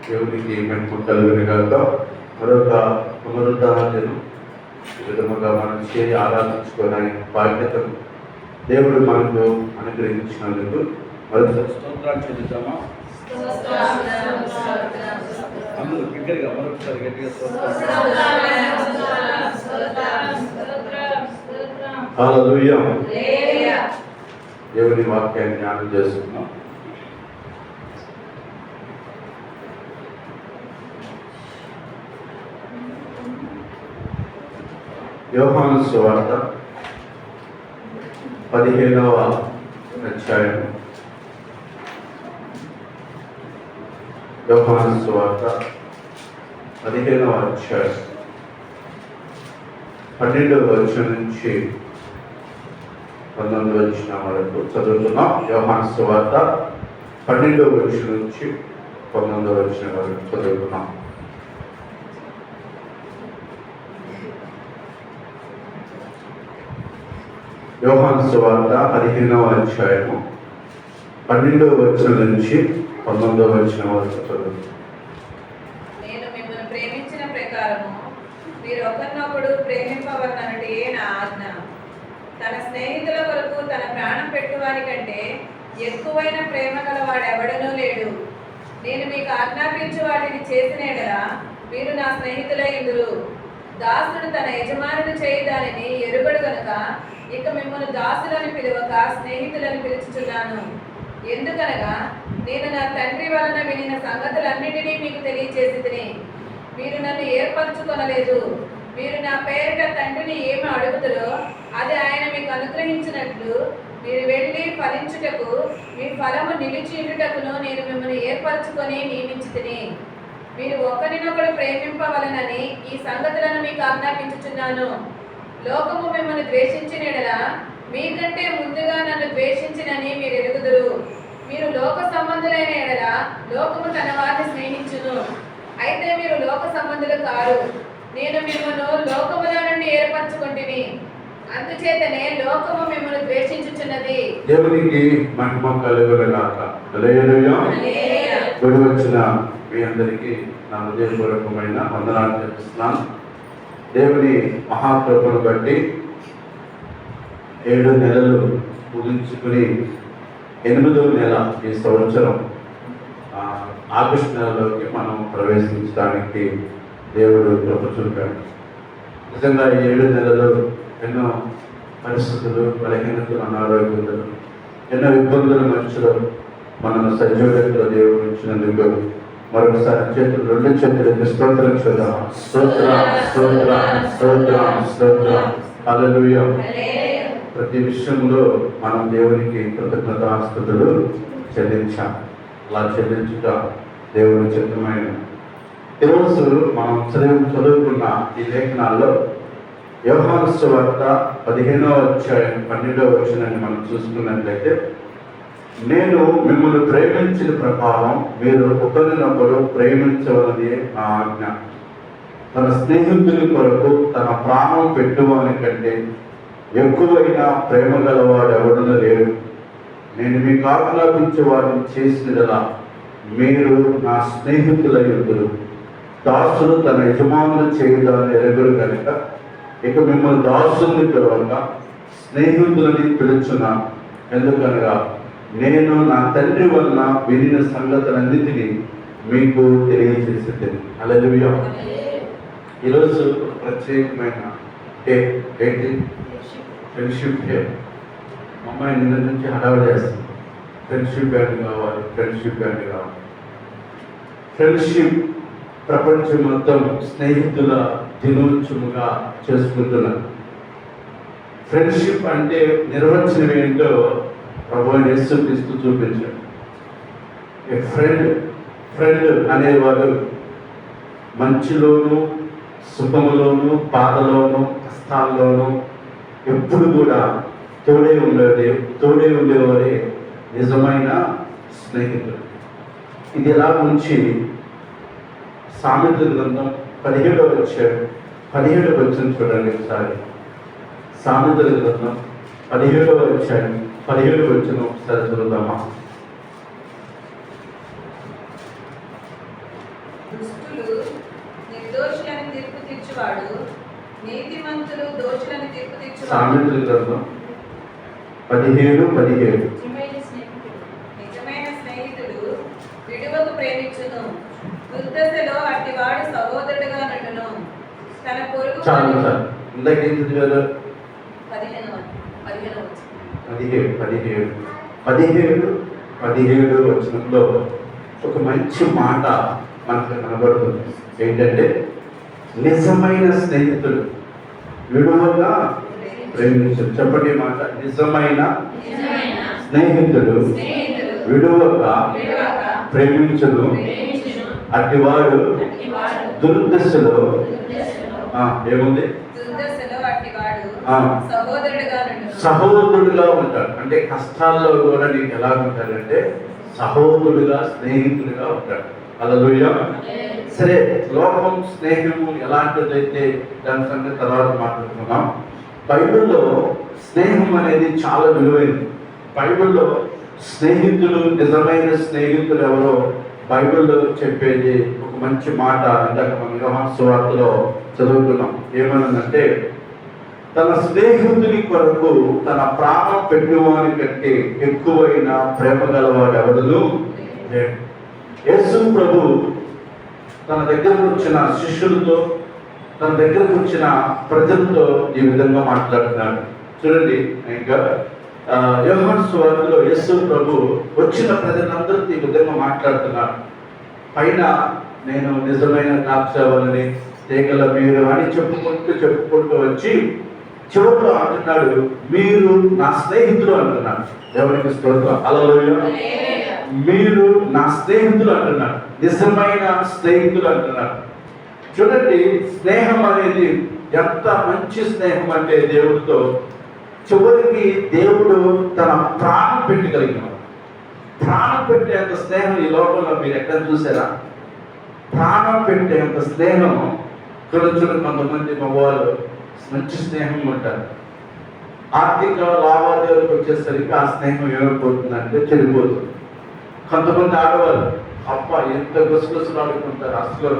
దేవునికి మహిమ కలుగును గాక. మరొక పునరుద్ధరణను విధముగా మనం చేయి ఆరాధించుకోవడానికి బాధ్యతను దేవుడు మనకు అనుగ్రహించినందుకు మరొక స్తోత్రాలు చెల్లిద్దామా? అందరూ గట్టిగా మరొకసారి గట్టిగా హల్లెలూయా. దేవుని వాక్యాన్ని ధ్యానం చేస్తున్నాం. యోహాను సువార్త 15వ అధ్యాయం. యోహాను సువార్త 15వ అధ్యాయం 12వ వచనం నుంచి 19వ వచనం వరకు చదువుతున్నాం. యోహాను సువార్త 12వ వచనం నుంచి 19వ వచనం వరకు చదువుతున్నాం. యోహాను సువార్త 15వ అధ్యాయము 12వ వచనం నుంచి 19వ వచనం వరకు చదువుతున్నాం. నేను మిమ్మల్ని ప్రేమించిన ప్రకారము మీరు ఒకరినొకడు ప్రేమింపవలనటే నా ఆజ్ఞ. తన స్నేహితుల కొరకు తన ప్రాణం పెట్టువాని కంటే ఎక్కువైన ప్రేమ గలవాడెవడనూ లేడు. నేను మీకు ఆజ్ఞాపించు వాటిని చేసిన యెడల మీరు నా స్నేహితులైందురు. దాసుడు తన యజమానుడు చేయి దానిని ఎరుగడు గనుక ఇక మిమ్మల్ని దాసులని పిలువక స్నేహితులని పిలుచుచున్నాను. ఎందుకనగా నేను నా తండ్రి వలన వినిన సంగతులన్నిటినీ మీకు తెలియచేసి తిని మీరు నన్ను ఏర్పరచుకొనలేదు. మీరు నా పేరిట తండ్రిని ఏమి అడుగుతారో అది ఆయన మీకు అనుగ్రహించినట్లు మీరు వెళ్ళి ఫలించుటకు మీ ఫలము నిలిచియుటకును నేను మిమ్మల్ని ఏర్పరచుకొని నియమించి తిని మీరు ఒకరినొకడు ప్రేమింపవలనని ఈ సంగతులను మీకు ఆజ్ఞాపించుచున్నాను. లోకము మిమ్మల్ని ద్వేషించిన యెడల మీకంటే ముందుగా నన్ను ద్వేషించినని మీరు ఎరుగుదురు. మీరు లోక సంబంధులైన యెడల లోకము తన వారిని స్నేహించును. అయితే మీరు లోక సంబంధులు కారు. నేను మిమ్మల్ని లోకములో నుండి ఏర్పరచుకొంటిని. అందుచేతనే లోకము మిమ్మల్ని ద్వేషించుచున్నది. దేవునికి మహిమ కలుగును గాక. హల్లెలూయా. కూడి వచ్చిన మీ అందరికీ నా హృదయపూర్వకమైన వందనాలు చెల్లిస్తున్నాను. దేవుని మహాకృపను బట్టి 7 నెలలు ముగించుకుని 8వ నెల ఈ సంవత్సరం ఆగస్టు నెలలోకి మనం ప్రవేశించడానికి దేవుడు కృప చూపాడు. నిజంగా ఈ 7 నెలలు ఎన్నో పరిస్థితులు, బలహీనతలు, అనారోగ్యాలు, ఎన్నో ఇబ్బందుల మధ్యలో మనము సజీవులతో దేవుడు ఇచ్చినందుకు మరొకసారి చేతులు 2 చేతులకి స్తోత్రం చూద్దాం. స్తోత్రం స్తోత్రం స్తోత్రం స్తోత్రం. హల్లెలూయా. ప్రతి విషయంలో మనం దేవునికి కృతజ్ఞతాస్తుతులు చెల్లించాలి. అలా చెల్లించుట దేవుని చిత్తమైన. ఈరోజు మనం చదువుకున్న ఈ లేఖనాల్లో యోహాను సువార్త 15వ అధ్యాయం 12వ వచనాన్ని మనం చూసుకున్నట్లయితే, నేను మిమ్మల్ని ప్రేమించిన ప్రకారం మీరు ఒకరినొకరు ప్రేమించవలనే నా ఆజ్ఞ. తన స్నేహితుల కొరకు తన ప్రాణం పెట్టువాని కంటే ఎక్కువైన ప్రేమ గలవాడు ఎవడనూ లేడు. నేను మీకు ఆజ్ఞాపించే వారిని చేసినలా మీరు నా స్నేహితులయ్యుందురు. దాసుడు తన యజమానులు చేయడాన్ని ఎరగరు కనుక ఇక మిమ్మల్ని దాసుల్ని పిలవక స్నేహితులని పిలుచున్నా. ఎందుకనగా నేను నా తండ్రి వలన వినిన సంగతులన్నిటినీ మీకు తెలియజేసేది. హల్లెలూయా. ఈరోజు ప్రత్యేకమైన ఏంటి? Friendship day. అమ్మాయి నిన్న నుంచి హడావిడి చేస్తుంది. ఫ్రెండ్షిప్ బ్యాండ్ కావాలి, ఫ్రెండ్షిప్ బ్యాండ్ కావాలి. ఫ్రెండ్షిప్ ప్రపంచం మొత్తం స్నేహితుల దినోత్సవముగా చేసుకుంటున్నారు. ఫ్రెండ్షిప్ అంటే నిర్వచనం ఏంటో ప్రభువైన యేసుక్రీస్తు చూపించాడు. ఫ్రెండ్ అనేవాడు మంచిలోను, సుఖములోను, బాధలోను, కష్టాల్లోనూ ఎప్పుడు కూడా తోడే ఉండేవారే నిజమైన స్నేహితుడు. ఇది ఎలా ఉంచి సామెతల గ్రంథం 17వ అధ్యాయం చూడండి ఒకసారి. సామెతల గ్రంథం 17వ అధ్యాయం 17వ వచనం ఒకసారి చదువుదామా? దుష్టులు నిర్దోషులను తీర్పు తీర్చువాడు, నీతిమంతులు దోషులను తీర్పు తీర్చువాడు. సామెతల గ్రంథం 17:17. నిజమైన స్నేహితుడు విడువకు ప్రేమించును, దుర్దశలో అట్టివాడు సహోదరుడుగా నుండును. తన పొరుగు చాలు సార్, ఇందాక ఏం చదివారు? 17 వచనంలో ఒక మంచి మాట మనకు కనబడుతుంది. ఏంటంటే, నిజమైన స్నేహితుడు విడువగా ప్రేమించడు. చెప్పండి మాట, నిజమైన స్నేహితుడు విడువగా ప్రేమించును, అట్టివాడు దుర్దశలో ఏముంది? దుర్దశలో అట్టివాడు ఆ. సహోదరుడుగా నుండును. సహోదరుడుగా ఉంటాడు. అంటే కష్టాల్లో కూడా నీకు ఎలా ఉంటాడంటే సహోదరుడుగా, స్నేహితుడిగా ఉంటాడు. హల్లెలూయా. సరే, లోకం స్నేహము ఎలాంటిదైతే దాని సంగతి తర్వాత మాట్లాడుకున్నాం. బైబిల్లో స్నేహం అనేది చాలా విలువైనది. బైబిల్లో స్నేహితులు, నిజమైన స్నేహితులు ఎవరో బైబిల్లో చెప్పేది ఒక మంచి మాట. ఇందాక మనం యోహాను సువార్తలో చదువుతున్నాం. ఏమనంటే, తన స్నేహితుని కొరకు తన ప్రాణం పెట్టువాని కంటే ఎక్కువైన ప్రేమ గలవాడు ఎవరు? యేసు ప్రభు తన దగ్గరకు వచ్చిన శిష్యులతో, తన దగ్గరకు వచ్చిన ప్రజలతో ఈ విధంగా మాట్లాడుతున్నాడు. చూడండి, ఇంకా యోహాను సువార్తలో యేసు ప్రభు వచ్చిన ప్రజలందరితో ఈ విధంగా మాట్లాడుతున్నాడు. పైన నేను నిజమైన ద్రాక్షవల్లిని, తీగల మీరు అని చెప్పుకుంటూ వచ్చి చివరిలో అంటున్నాడు, మీరు నా స్నేహితులు అంటున్నాడు. దేవునికి స్తోత్రం. హల్లెలూయా. మీరు నా స్నేహితులు అంటున్నాడు, నిజమైన స్నేహితులు అంటున్నాడు. చూడండి, స్నేహం అనేది ఎంత మంచి స్నేహం అంటే దేవుడితో చివరికి దేవుడు తన ప్రాణం పెట్టగలిగిన, ప్రాణం పెట్టేంత స్నేహం ఈ లోకంలో మీరు ఎక్కడ చూసారా? ప్రాణం పెట్టేంత స్నేహం కొంతమంది మగవాళ్ళు మంచి స్నేహం ఉంటారు. ఆర్థిక లావాదేవీలకు వచ్చేసరికి ఆ స్నేహం ఏమైపోతుందంటే చెడిపోతుంది. కొంతమంది ఆడవాళ్ళు ఎంత గుసగుసలు ఆడుకుంటారు,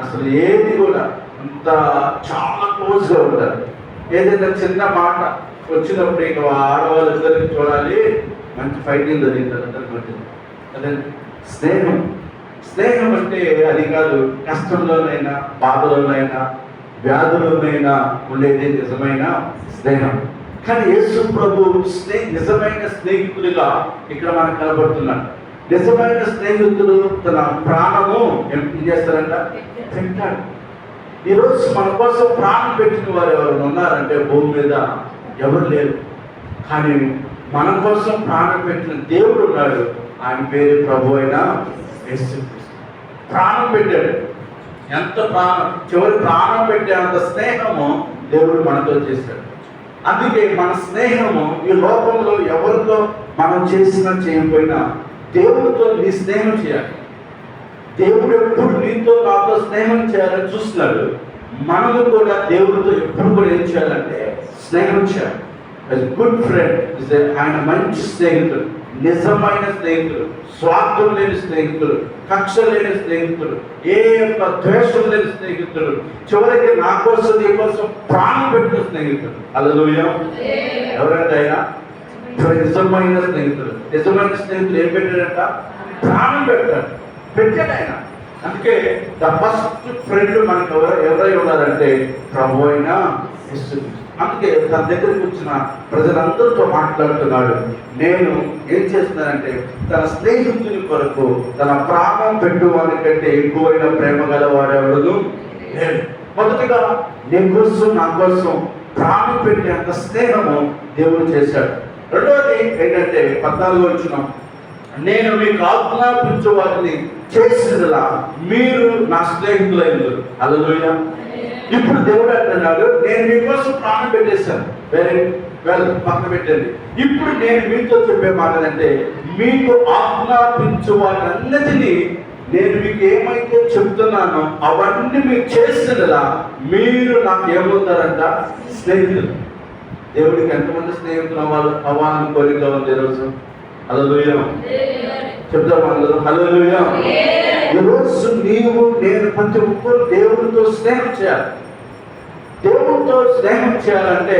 అసలు ఏది కూడా అంత చాలా క్లోజ్గా ఉంటారు. ఏదైనా చిన్న మాట వచ్చినప్పుడు ఇక ఆడవాళ్ళు ఇద్దరికి చూడాలి, మంచి ఫైటింగ్ జరిగింది అందరి. అదే స్నేహం అంటే అది కాదు, కష్టంలోనైనా, బాధలోనైనా, వ్యాధులనైనా ఉండేది నిజమైన స్నేహం. కానీ యేసు ప్రభు నిజమైన స్నేహితుడిగా ఇక్కడ మనకు కనబడుతున్నాడు. నిజమైన స్నేహితుడు తన ప్రాణము ఏం చేస్తారంట? పెట్టాడు. ఈరోజు మన కోసం ప్రాణం పెట్టిన వారు ఎవరు ఉన్నారంటే భూమి మీద ఎవరు లేరు. కానీ మన కోసం ప్రాణం పెట్టిన దేవుడు ఉన్నాడు. ఆయన పేరు ప్రభు అయిన యేసుక్రీస్తు. ప్రాణం పెట్టాడు. ఎంత ప్రాణం, చివరి ప్రాణం పెట్టే అంత స్నేహము దేవుడు మనతో చేశాడు. అందుకే మన స్నేహము ఈ లోకంలో ఎవరితో మనం చేసినా చేయకపోయినా దేవుడితో నీ స్నేహం చేయాలి. దేవుడు ఎప్పుడు నీతో నాతో స్నేహం చేయాలని చూస్తున్నాడు. మనము కూడా దేవుడితో ఎప్పుడు కూడా ఏం చేయాలంటే స్నేహం చేయాలి. గుడ్ ఫ్రెండ్, ఆయన మంచి స్నేహితుడు, నిజమైన స్నేహితుడు, స్వార్థం లేని స్నేహితుడు, కక్ష లేని స్నేహితుడు, ఏ యొక్క ద్వేషం లేని స్నేహితుడు, చివరికి నా కోసం నీ కోసం ప్రాణం పెట్టిన స్నేహితుడు. హల్లెలూయా. ఎవరంటే ఆయన నిజమైన స్నేహితుడు. నిజమైన స్నేహితుడు ఏం పెట్టాడంట? ప్రాణం పెట్టాడు ఆయన. అందుకే ద ఫస్ట్ ఫ్రెండ్ మనకు ఎవరై ఉన్నారంటే ప్రభు అయిన యేసుక్రీస్తు. అందుకే తన దగ్గరికి వచ్చిన ప్రజలందరితో మాట్లాడుతున్నాడు. నేను ఏం చేస్తున్నానంటే తన స్నేహితుని కొరకు తన ప్రాణం పెట్టువాని కంటే ఎక్కువైన ప్రేమ గలవాడెవడు నేను. మొదటిగా నీ కోసం, నా కోసం ప్రాణం పెట్టేంత స్నేహము దేవుడు చేశాడు. రెండవది ఏంటంటే 14 వచనం, నేను మీకు ఆజ్ఞాపించు వాటిని చేసినలా మీరు నా స్నేహితులైనరు. హల్లెలూయా. ఇప్పుడు దేవుడు అంటున్నాడు, నేను మీకోసం ప్రాణం పెట్టేశాను, పక్కన పెట్టండి. ఇప్పుడు నేను మీతో చెప్పే మాట అంటే, మీకు ఆజ్ఞాపించు వాటన్నిటినీ నేను మీకు ఏమైతే చెప్తున్నానో అవన్నీ మీరు చేసినలా మీరు నాకు ఏమవుతారంట? స్నేహితులు. దేవుడికి ఎంతమంది స్నేహితులు అవ్వాలని కోరిక ఉంది ఈరోజు? హల్లెలూయా. చెప్తాం అందరూ హల్లెలూయా. ఈరోజు నీవు నేను ప్రతి ఒక్కరు దేవుడితో స్నేహం చేయాలి. దేవుడితో స్నేహం చేయాలంటే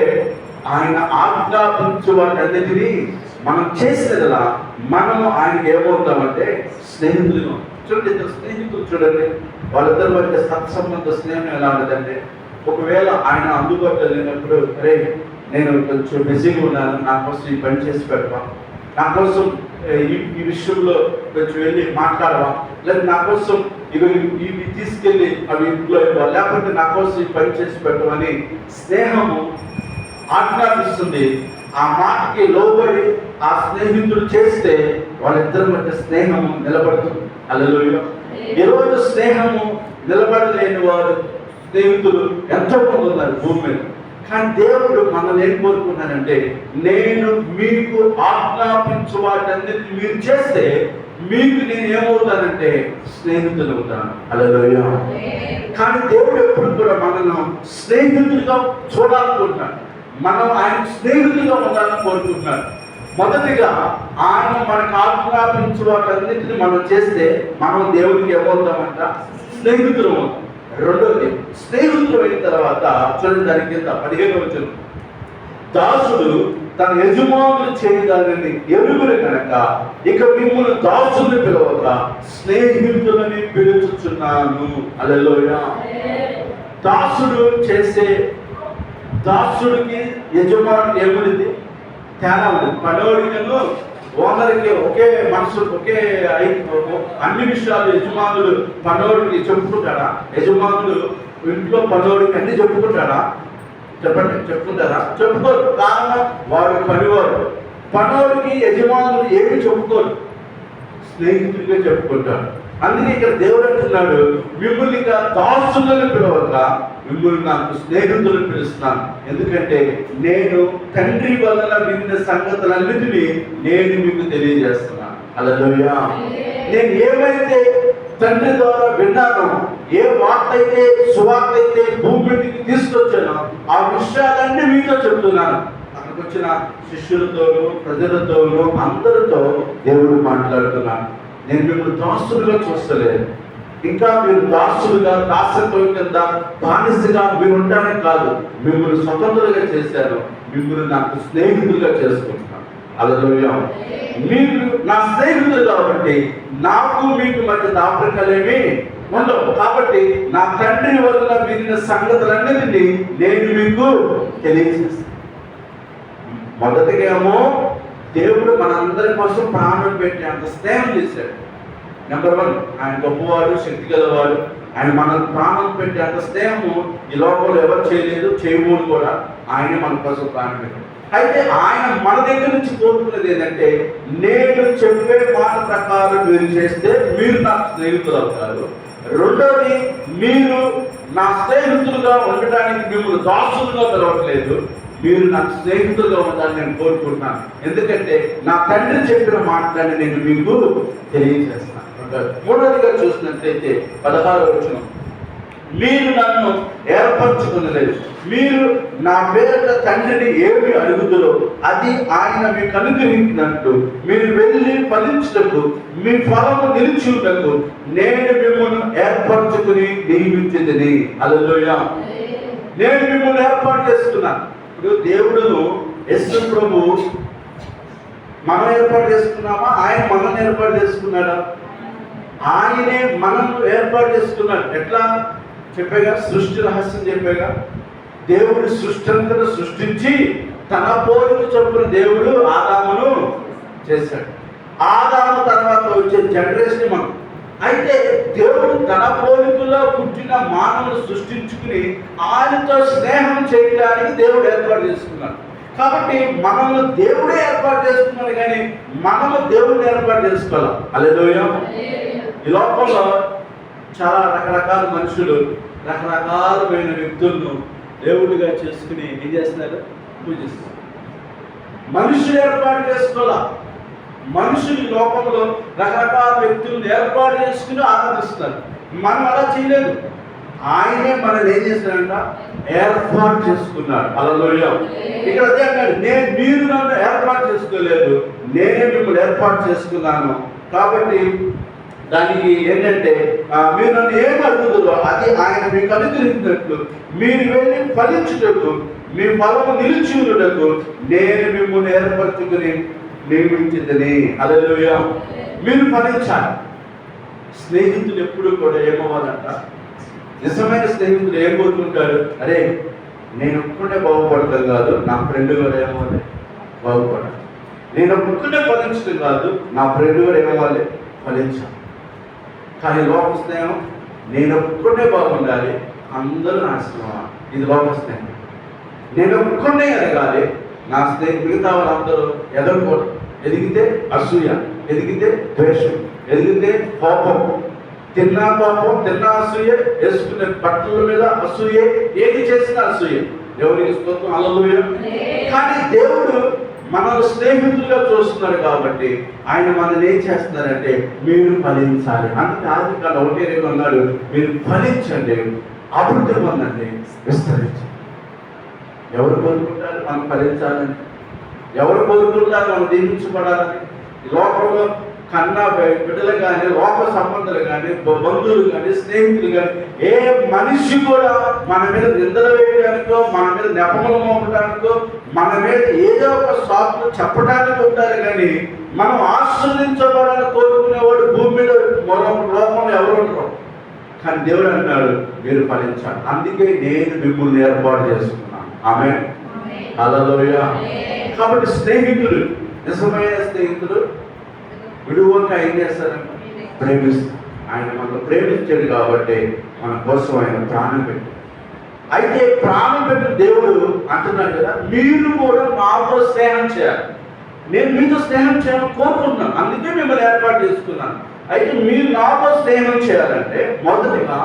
ఆయన ఆజ్ఞాపించు వాటన్నిటినీ మనం చేసేదిలా మనము ఆయనకి ఏమవుతామంటే స్నేహితులు. చూడండి, ఇద్దరు స్నేహితులు చూడండి, వాళ్ళిద్దరి మధ్య సత్సంబంధ స్నేహం ఎలా ఉండదంటే, ఒకవేళ ఆయన అందుబాటులో లేనప్పుడు, అరే నేను కొంచెం బిజీగా ఉన్నాను, నా కోసం ఈ పని చేసి పెట్టవా, నా కోసం ఈ విషయంలో కొంచెం వెళ్ళి మాట్లాడవా, లేదా నా కోసం ఇవి తీసుకెళ్ళి అవి ఇంట్లో ఇవ్వాలి, లేకపోతే నా కోసం ఈ పని చేసి పెట్టమని స్నేహము ఆజ్ఞాపిస్తుంది. ఆ మాటకి లోబడి ఆ స్నేహితుడు చేస్తే వాళ్ళిద్దరి మధ్య స్నేహము నిలబడుతుంది. హల్లెలూయా. ఈరోజు స్నేహము నిలబడలేని వారు స్నేహితులు ఎంతో మంది ఉన్నారు భూమి మీద. కానీ దేవుడు మనల్ని ఏం కోరుకున్నానంటే, నేను మీకు ఆజ్ఞాపించు వాటన్నిటిని మీరు చేస్తే మీకు నేను ఏమవుతానంటే స్నేహితులు అవుతాను. హల్లెలూయా. కానీ దేవుడు ఎప్పుడు కూడా మనల్ని స్నేహితులుగా చూడాలనుకుంటున్నాడు. మనం ఆయన స్నేహితులుగా ఉండాలని కోరుకుంటున్నాడు. మొదటిగా ఆయన మనకు ఆజ్ఞాపించు వాటన్నిటిని మనం చేస్తే మనం దేవుడికి ఏమవుతామంట స్నేహితులు అవుతాం. రెండోది, స్నేహితులు అయిన తర్వాత చూడండి, దాని కింద 15వ వచనం, దాసుడు తన యజమానులు చేయదానిని ఎరుగురు కనుక ఇక మిమ్మల్ని దాసుని పిలవక స్నేహితులని పిలుచుచున్నాను. హల్లెలూయా. దాసుడు చేసే దాసుడికి యజమానుడికి ఏముంది తేడా ఉంది. పనోడికను ఓనర్కి ఒకే మనసు, ఒకే అన్ని విషయాలు యజమానులు పనోడికి చెప్పుకుంటారా? యజమానులు ఇంట్లో పనోడికి అన్ని చెప్పుకుంటారా? చెప్పండి, చెప్పుకుంటారా? చెప్పుకోరు. కారణం వాడు పనివాడు. పనోడికి యజమానులు ఏమి చెప్పుకోరు, స్నేహితుడిగా చెప్పుకుంటారు. అందుకే ఇక్కడ దేవుడు అంటున్నాడు, మిమ్మల్ని ఇక దాసులను పిలవక మిమ్మల్ని నాకు స్నేహితులను పిలుస్తున్నాను. ఎందుకంటే నేను తండ్రి వలన విన్న సంగతులన్నిటినీ నేను మీకు తెలియజేస్తున్నాను. హల్లెలూయా. నేను ఏమైతే తండ్రి ద్వారా విన్నానో, ఏ వార్త అయితే సువార్త అయితే భూమి మీదకి తీసుకొచ్చానో ఆ విషయాలన్నీ మీతో చెప్తున్నాను. అక్కడికి వచ్చిన శిష్యులతోనూ ప్రజలతోనూ అందరితో దేవుడు మాట్లాడుతున్నాను. నేను మిమ్మల్ని దాసులుగా చూస్తలేదు, ఇంకా మీరు దాసులుగా దాసత్వం కింద బానిసగా మీరు ఉండడానికి కాదు, మిమ్మల్ని స్వతంత్రంగా చేశాను, మిమ్మల్ని నాకు స్నేహితులుగా చేసుకుంటున్నాను. హల్లెలూయా. మీరు నా స్నేహితులు కాబట్టి నాకు మీకు మధ్య దాపరికలేమి ఉండవు. కాబట్టి నా తండ్రి వల్ల విన్న సంగతులన్నిటినీ నేను మీకు తెలియజేస్తాను. మొదటిగా ఏమో దేవుడు మనందరి కోసం ప్రాణం పెట్టి అంత స్నేహం చేశాడు. నెంబర్ 1, ఆయన గొప్పవాడు, శక్తి గలవాడు. ఆయన మన ప్రాణం పెట్టి అంత స్నేహము ఈ లోకంలో ఎవరు చేయలేదు, చేయబోదు కూడా. ఆయన మన కోసం ప్రాణం పెట్టాడు. అయితే ఆయన మన దగ్గర నుంచి కోరుకున్నది ఏంటంటే, నేను చెప్పే మాట ప్రకారం మీరు చేస్తే మీరు నాకు స్నేహితులు అవుతారు. రెండోది, మీరు నా స్నేహితులుగా ఉండడానికి మిమ్మల్ని దాసులుగా పిలవట్లేదు, మీరు నాకు స్నేహితులుగా ఉండాలని నేను కోరుకుంటున్నాను. ఎందుకంటే నా తండ్రి చెప్పిన మాటలని నేను మీకు తెలియజేస్తాను. మూడవదిగా చూసినట్లయితే 16వ వచనం, మీరు నన్ను ఏర్పరచుకునలేదు, మీరు నా పేరిట తండ్రిని ఏమి అడుగుతారో అది ఆయన మీకు అనుగ్రహించినట్టు మీరు వెళ్ళి ఫలించుటకు మీ ఫలము నిలిచుటకు నేను మిమ్మల్ని ఏర్పరచుకుని నియమించింది. హల్లెలూయా. నేను మిమ్మల్ని ఏర్పాటు చేసుకున్నాను. ఇప్పుడు దేవుడును యేసు ప్రభు మనం ఏర్పాటు చేసుకున్నామా, ఆయన మనల్ని ఏర్పాటు చేసుకున్నాడా? ఆయనే మనం ఏర్పాటు చేసుకున్నాడు. ఎట్లా చెప్పేగా, సృష్టి రహస్యం చెప్పేగా, దేవుడు సృష్టి అంతా సృష్టించి తన పోలిక చొప్పున దేవుడు ఆదామును చేశాడు. ఆదాము తర్వాత వచ్చే జనరేషన్ మనం. అయితే దేవుడు తన పోలికలో పుట్టిన మానవులు సృష్టించుకుని ఆయనతో స్నేహం చేయడానికి దేవుడు ఏర్పాటు చేసుకున్నాడు. కాబట్టి మనల్ని దేవుడే ఏర్పాటు చేసుకున్నాడు, కానీ మనము దేవుడిని ఏర్పాటు చేసుకోవాలి. హల్లెలూయా. ఈ లోకంలో చాలా రకరకాల మనుషులు, రకరకాలమైన వ్యక్తులను దేవుడిగా చేసుకుని ఏం చేస్తున్నారు? పూజిస్తున్నారు. మనుషులు ఏర్పాటు చేసుకోవాలా. మనుషులు లోకంలో రకరకాల వ్యక్తులను ఏర్పాటు చేసుకుని ఆరాధిస్తున్నారు. మనం అలా చేయలేదు. ఆయనే మనల్ని ఏం చేస్తాడంట? ఏర్పాటు చేసుకున్నాడు. హల్లెలూయా. ఇక్కడ అదే అన్నాడు, మీరు నన్ను ఏర్పాటు చేసుకోలేదు, నేనే మిమ్మల్ని ఏర్పాటు చేసుకున్నాను. కాబట్టి దానికి ఏంటంటే మీరు నన్ను ఏం అడుగుతుందో అది ఆయన మీకు అనుగ్రహించినట్లు మీరు వెళ్ళి ఫలించుటకు మీ ఫలము నిలిచినకు నేను మిమ్మల్ని ఏర్పరచుకుని నియమించిందని. హల్లెలూయా. మీరు ఫలించాలి. స్నేహితులు ఎప్పుడు కూడా ఏమవ్వాలంట, నిజమైన స్నేహితులు ఏం కోరుకుంటారు, అరే నేను ఒక్కడే బాగుపడటం కాదు, నా ఫ్రెండ్ కూడా ఏమవ్వాలి బాగుపడాలి. నేను ఒక్కడే ఫలించడం కాదు, నా ఫ్రెండ్ కూడా ఏమవ్వాలి ఫలించాలి. కానీ లోపల స్నేహం నేను ఒక్కడే బాగుండాలి, అందరూ నాశనం. ఇది లోపల స్నేహం. నేను ఒక్కడే ఎదగాలి, నా స్నేహితులు మిగతా వాళ్ళందరూ ఎదగకూడదు. ఎదిగితే అసూయ, ఎదిగితే ద్వేషం, ఎదిగితే కోపం. తిన్నా కోపం, తిన్నా అసూయ, వేసుకునే బట్టల మీద అసూయ, ఏది చేసినా అసూయ. దేవునికి స్తోత్రం. హల్లెలూయా. కానీ దేవుడు మనల్ని స్నేహితులుగా చూస్తున్నాడు కాబట్టి ఆయన మనల్ని ఏం చేస్తున్నారంటే మీరు ఫలించాలి. అందుకే ఆదికాండం 1:2 అన్నాడు, మీరు ఫలించండి, అభివృద్ధి పొందండి, విస్తరించండి. ఎవరు కోరుకుంటారు మనం ఫలించాలని? ఎవరు కోరుకుంటారు మనం దీవించబడాలని? లోకంలో కన్నా బిడ్డలు కానీ, లోక సంబంధాలు కానీ, బంధువులు కానీ, స్నేహితులు కానీ, ఏ మనిషి కూడా మన మీద నిందలు వేయడానికో, మన మీద నెపములు మోపడానికో, మన మీద ఏదో ఒక సాకులు చెప్పడానికి ఉంటారు. కానీ మనం ఆశ్రయించబడాలని కోరుకునేవాడు భూమి మీద మరొక లోకంలో ఎవరు ఉంటారు. కానీ దేవుడు అంటాడు మీరు ఫలించాలి. అందుకే నేను మిమ్మల్ని ఏర్పాటు చేసుకున్నాను. ఆమేన్. హల్లెలూయా. కాబట్టి స్నేహితులు, నిజమైన స్నేహితులు విడువక ఏం చేస్తారంటే ప్రేమిస్తారు. ఆయన మనల్ని ప్రేమించాడు కాబట్టి మన కోసం ఆయన ప్రాణం పెట్టాడు. అయితే ప్రాణం పెట్టిన దేవుడు అంటున్నాడు కదా, మీరు కూడా నాతో స్నేహం చేయాలి. నేను మీతో స్నేహం చేయాలని కోరుకుంటున్నాను, అందుకే మిమ్మల్ని ఏర్పాటు చేసుకున్నాను. అయితే మీరు నాతో స్నేహం చేయాలంటే మొదటిగా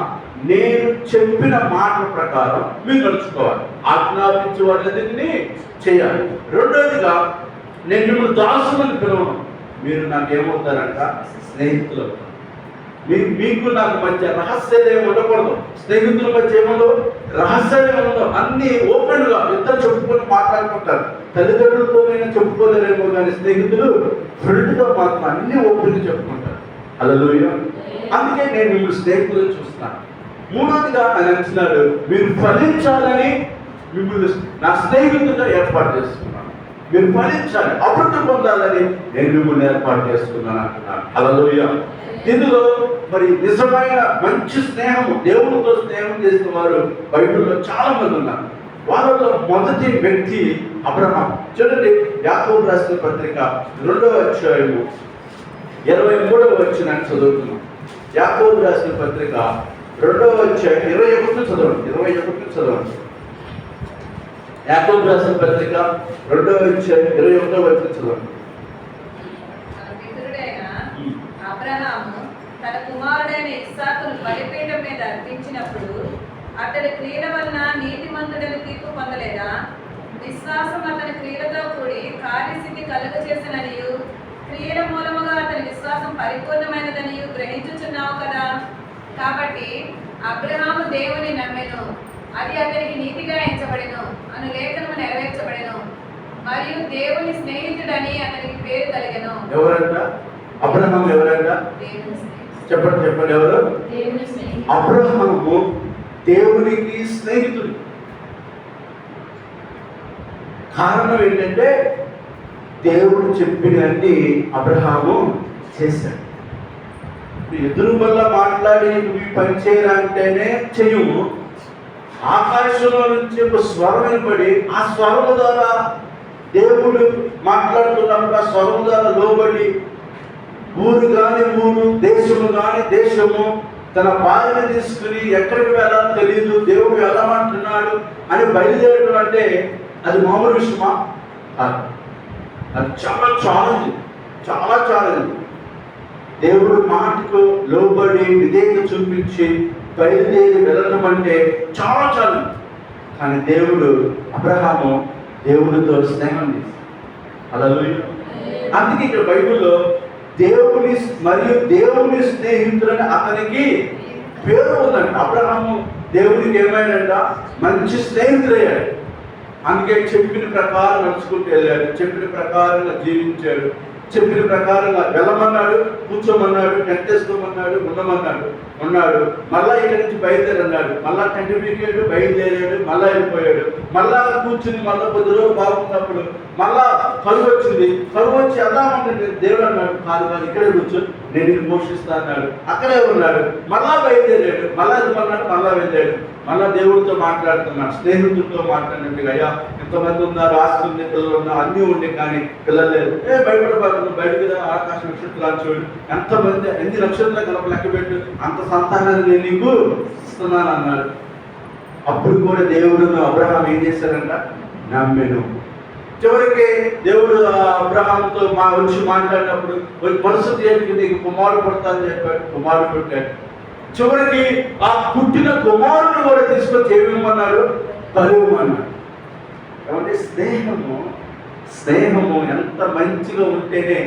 నేను చెప్పిన మాట ప్రకారం మీరు నడుచుకోవాలి. ఆజ్ఞాపించే వాటిని చేయాలి. రెండోదిగా నేను మిమ్మల్ని దాసులను పిలవను, మీరు నాకేమవుతారంట స్నేహితులు. మీకు నాకు మధ్య రహస్యాలు ఏమి ఉండకూడదు. స్నేహితుల మధ్య ఏముండవు, రహస్యాలు ఏముండవు. అన్ని ఓపెన్గా ఇద్దరు చెప్పుకొని మాట్లాడుకుంటారు. తల్లిదండ్రులతోనైనా చెప్పుకోలేరేమో కానీ స్నేహితులు ఫ్రెండ్తో మాత్రం అన్ని ఓపెన్గా చెప్పుకుంటారు. హల్లెలూయా. అందుకే నేను మిమ్మల్ని స్నేహితులు చూస్తున్నాను. మూడోదిగా ఆయన అంటున్నాడు మీరు ఫలించాలని మిమ్మల్ని నా స్నేహితులుగా ఏర్పాటు చేసుకున్నాను. మీరు ఫలించాలి, అభివృద్ధి పొందాలని నేను మిమ్మల్ని ఏర్పాటు చేసుకున్నాను అంటున్నాను. హల్లెలూయా. ఇందులో మరి నిజమైన మంచి స్నేహము, దేవునితో స్నేహం చేసిన వారు బైబిల్లో చాలా మంది ఉన్నారు. వాళ్ళలో మొదటి వ్యక్తి అబ్రహాము. చూడండి, యాకోబు రాసిన పత్రిక 2వ అధ్యాయము 23వ వచనాన్ని చదువుతున్నాం. యాకోబు రాసిన పత్రిక 2వ అధ్యాయం 21 చదవండి. యాకోబు రాసిన పత్రిక 2వ అధ్యాయం 21వ వచనం చదవండి. అబ్రహాము తన కుమారుడైన ఇస్సాకును బలిపీఠం మీద అర్పించినప్పుడు అతడి క్రియల వలన నీతిమంతుడని తీర్పు పొందలేదా? విశ్వాసం అతని క్రియలతో కూడి కార్యసిద్ధి కలుగజేసిననియు క్రియల మూలముగా అతని విశ్వాసం పరిపూర్ణమైనదనియు గ్రహించుచున్నావు కదా. కాబట్టి అబ్రహాము దేవుని నమ్మెను, అది అతనికి నీతిగా ఎంచబడెను అను లేఖనము నెరవేర్చబడెను, మరియు దేవుని స్నేహితుడని అతనికి పేరు కలిగెను. ఎవరంట అబ్రహాము? ఎవరంట? చెప్పండి ఎవరు? అబ్రహాము దేవునికి స్నేహితుడు. కారణం ఏంటంటే దేవుడు చెప్పినన్ని అబ్రహాము చేశాడు. ఎదురు వల్ల మాట్లాడి నువ్వు పని చేయాలంటేనే చెయ్యము. ఆకాశంలో నుంచి ఒక స్వరం వినపడి ఆ స్వరం ద్వారా దేవుడు మాట్లాడుతున్నప్పుడు ఆ స్వరం ద్వారా లోబడి ఊరు కాని ఊరు, దేశము కాని దేశము, తన భార్యను తీసుకుని ఎక్కడికి వెళ్ళాలో తెలియదు, దేవుడు వెళ్ళమంటున్నాడు అని బయలుదేరడం అంటే అది మామూలు విషయమా? అది చాలా ఛాలెంజ్. దేవుడు మాటకు లోబడి విధేయత చూపించి బయలుదేరి వెళ్ళడం అంటే చాలా ఛాలెంజ్. కానీ దేవుడు అబ్రహాము దేవుడితో స్నేహం చేసి హల్లెలూయా. అందుకే ఇక్కడ బైబిల్లో దేవుని మరియు దేవుని స్నేహితులని అతనికి పేరు ఉందంట. అబ్రహాము దేవునికి ఏమైందంట? మంచి స్నేహితుడయ్యాడు. అందుకే చెప్పిన ప్రకారం నడుచుకుంటూ వెళ్ళాడు, చెప్పిన ప్రకారంగా జీవించాడు, చెప్పిన ప్రకారంగా వెళ్ళమన్నాడు, కూర్చోమన్నాడు, టెంట్ వేసుకోమన్నాడు, ఉన్నాడు. మళ్ళా ఇక్కడి నుంచి బయలుదేరన్నాడు. మళ్ళా టెంట్ పీకాడు, బయలుదేరాడు, మళ్ళా వెళ్ళిపోయాడు. మళ్ళా కూర్చుని మళ్ళా కొద్ది రోజులు బాగున్నప్పుడు మళ్ళా కరువు వచ్చింది. కరువు వచ్చి అదామంటే దేవుడు అన్నాడు, కాదు ఇక్కడే కూర్చో, నేను ఇది పోషిస్తా అన్నాడు. అక్కడే ఉన్నాడు. మళ్ళా బయలుదేరాడు, మళ్ళా ఇవ్వమన్నాడు, మళ్ళా వెళ్ళాడు. మళ్ళా దేవుడితో మాట్లాడుతున్నాడు, స్నేహితుడితో మాట్లాడినట్టుగా, అయ్యా ఇంతమంది ఉన్నారు, ఆస్తి ఉంది, పిల్లలు ఉన్నారు, అన్నీ ఉండే కానీ పిల్లలు లేదు. భయపడబాదు, బయటకు ఆకాశ నక్షత్రాలు చూడు, ఎంతమంది ఎన్ని నక్షత్రాలు కనుక లెక్క పెట్టు, అంత సంతానాన్ని నేను నీకు ఇస్తున్నాను అన్నాడు. అప్పుడు కూడా దేవుడు అబ్రహాం ఏం చేశారంట, నమ్మెను. చివరికి దేవుడు అబ్రహాంతో వచ్చి మాట్లాడినప్పుడు పరిస్థితి ఏంటి, నీకు కుమారుడు పుడతానని చెప్పాడు. కుమారుడు పుట్టాడు. చివరికి ఆ పుట్టిన కుమారుడు కూడా తీసుకొచ్చి ఏమేమన్నాడు, కలువమన్నాడు. కాబట్టి స్నేహము ఎంత మంచిగా ఉంటేనే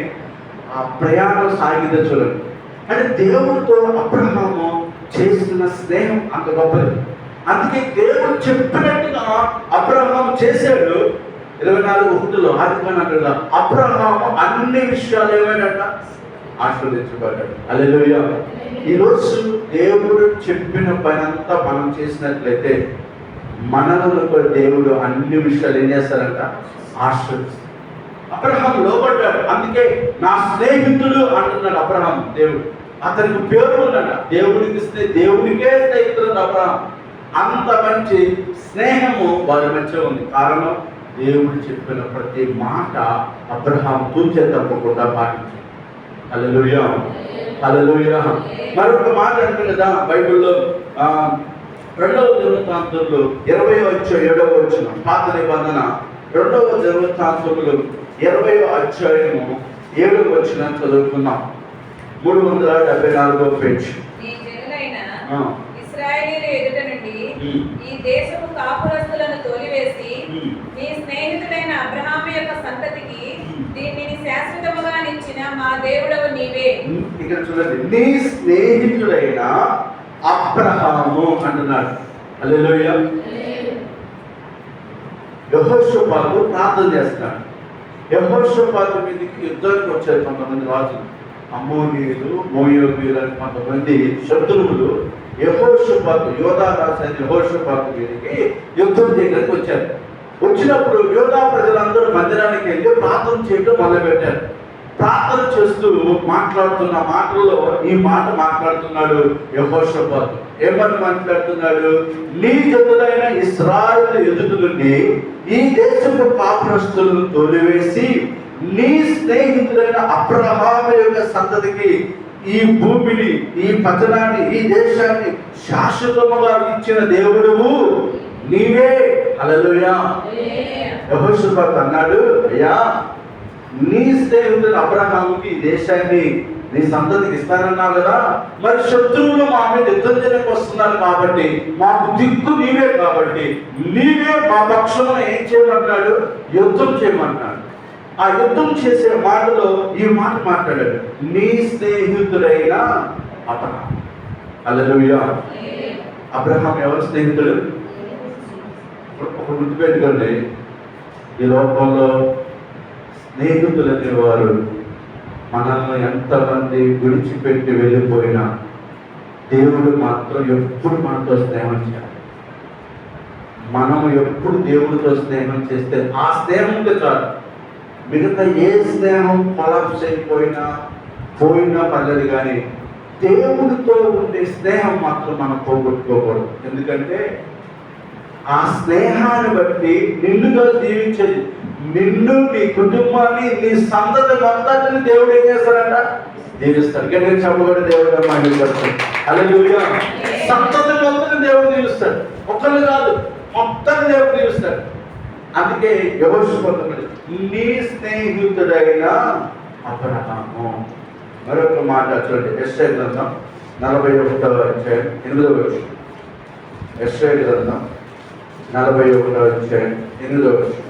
ఆ ప్రయాణం సాగితే చూడండి. అంటే దేవుడితో అబ్రహాము చేసిన స్నేహం అంత గొప్పది. అందుకే దేవుడు చెప్పినట్టుగా అబ్రహాము చేశాడు. 24:1 ఆదికాండంలో అబ్రహాము అన్ని విషయాలు ఏమైనట ఆశీర్వదించబడ్డాడు. హల్లెలూయా. ఈరోజు దేవుడు చెప్పిన పని అంతా మనం చేసినట్లయితే మనలో కూడా దేవుడు అన్ని విషయాలు ఏం చేస్తారంట, ఆశీర్వదిస్తాడు. అబ్రహాం లోబడ్డాడు. అందుకే నా స్నేహితుడు అంటున్నాడు అబ్రహాం. దేవుడు అతనికి పేరు ఉన్నాడు. దేవునికే స్నేహితుడు అబ్రహాం. అంత మంచి స్నేహము వారి మధ్య ఉంది. కారణం దేవుడు చెప్పిన ప్రతి మాట అబ్రహాం తూచే తప్పకుండా పాటించాడు. హల్లెలూయా, హల్లెలూయా. మరొక మాట అంటే కదా బైబిల్లో 2వ దినవృత్తాంతంలో 27వ పాత నిబంధన 2వ దినవృత్తాంతంలో 20వ అధ్యాయము 7వ వచనం చదువుకున్నాం. 374వ పేజ్. ఈ జనులైన ఇశ్రాయేలీయుల ఎదుట నుండి ఈ దేశపు కాపురస్తులను తోలివేసి నీ స్నేహితుడైన అబ్రహాము యొక్క సంతతికి దీనిని శాశ్వతముగా నిచ్చిన మా దేవుడవు నీవే. ఇక్కడ చూడండి, నీ స్నేహితుడైన అబ్రహాము అంటున్నాడు. హల్లెలూయా. యెహోషాపాతు ప్రార్థన చేస్తున్నాడు. యెహోషాపాతు మీదకి యుద్ధానికి వచ్చారు కొంతమంది రాజులు, అమ్మోనీయులు, మోయాబీయులు అని కొంతమంది శత్రువులు. యెహోషాపాతు యోధా రాజు అయిన యెహోషాపాతు మీదకి యుద్ధం చేయడానికి వచ్చారు. వచ్చినప్పుడు యోధా ప్రజలందరూ మందిరానికి వెళ్ళి ప్రార్థన చేయడం మొదలుపెట్టారు. ప్రార్థన చేస్తూ మాట్లాడుతున్న మాటల్లో ఈ మాట మాట్లాడుతున్నాడు యెహోషాపాతు. ఏమని మాట్లాడుతున్నాడు, నీ జనులైన ఇశ్రాయేలు ఎదుట నుండి ఈ దేశపు కాపురస్తులను తోలివేసి నీ స్నేహితులైన అబ్రహాము యొక్క సంతతికి ఈ భూమిని, ఈ పట్టణాన్ని, ఈ దేశాన్ని శాశ్వతముగా ఇచ్చిన దేవుడువు నీవే. హల్లెలూయా. యెహోషాపాతు అన్నాడు, అయ్యా నీ స్నేహితుడు అబ్రహాముకి ఈ దేశాన్ని నీ సంతతికి ఇస్తానన్నావు కదా, మరి శత్రువులు మా మీద యుద్ధం చేయడానికి వస్తున్నారు కాబట్టి మాకు దిక్కు నీవే, కాబట్టి నీవే మా పక్షమున ఏం చేయమన్నాడు, యుద్ధం చేయమన్నాడు. ఆ యుద్ధం చేసే మాటలో ఈ మాట మాట్లాడాడు, నీ స్నేహితుడైన అబ్రహాం. హల్లెలూయా. అబ్రహాం ఎవరి స్నేహితుడు? ఒక గుర్తుపెట్టుకోండి, ఈ లోకంలో స్నేహితులు అనేవారు మనల్ని ఎంతమంది విడిచిపెట్టి వెళ్ళిపోయినా దేవుడు మాత్రం ఎప్పుడు మనతో స్నేహం చేయాలి. మనము ఎప్పుడు దేవుడితో స్నేహం చేస్తే ఆ స్నేహంతో చాలు. మిగతా ఏ స్నేహం కొలాప్స్ అయిపోయినా పర్లేదు, కానీ దేవుడితో ఉండే స్నేహం మాత్రం మనం పోగొట్టుకోకూడదు. ఎందుకంటే ఆ స్నేహాన్ని బట్టి నిన్నుగా జీవించేది, నిన్ను, నీ కుటుంబాన్ని, నీ సంతతి మొత్తాన్ని దేవుడు ఏం చేస్తాడంట, దీవిస్తాడు. గట్టిగా చెప్పబడి దేవుడు మహిమపడతాడు. హల్లెలూయా. సంతతి మొత్తం దేవుడు దీవిస్తాడు, ఒక్కరు కాదు, మొత్తం దేవుడు దీవిస్తాడు. అందుకే యెహోషాపాతు నీ స్నేహితుడైన అబ్రహాము. మరొక మాట చూడండి, యెషయా గ్రంథం 41వ అధ్యాయం 8వ వచనం. యెషయా గ్రంథం 41వ అధ్యాయం 8వ వచనం.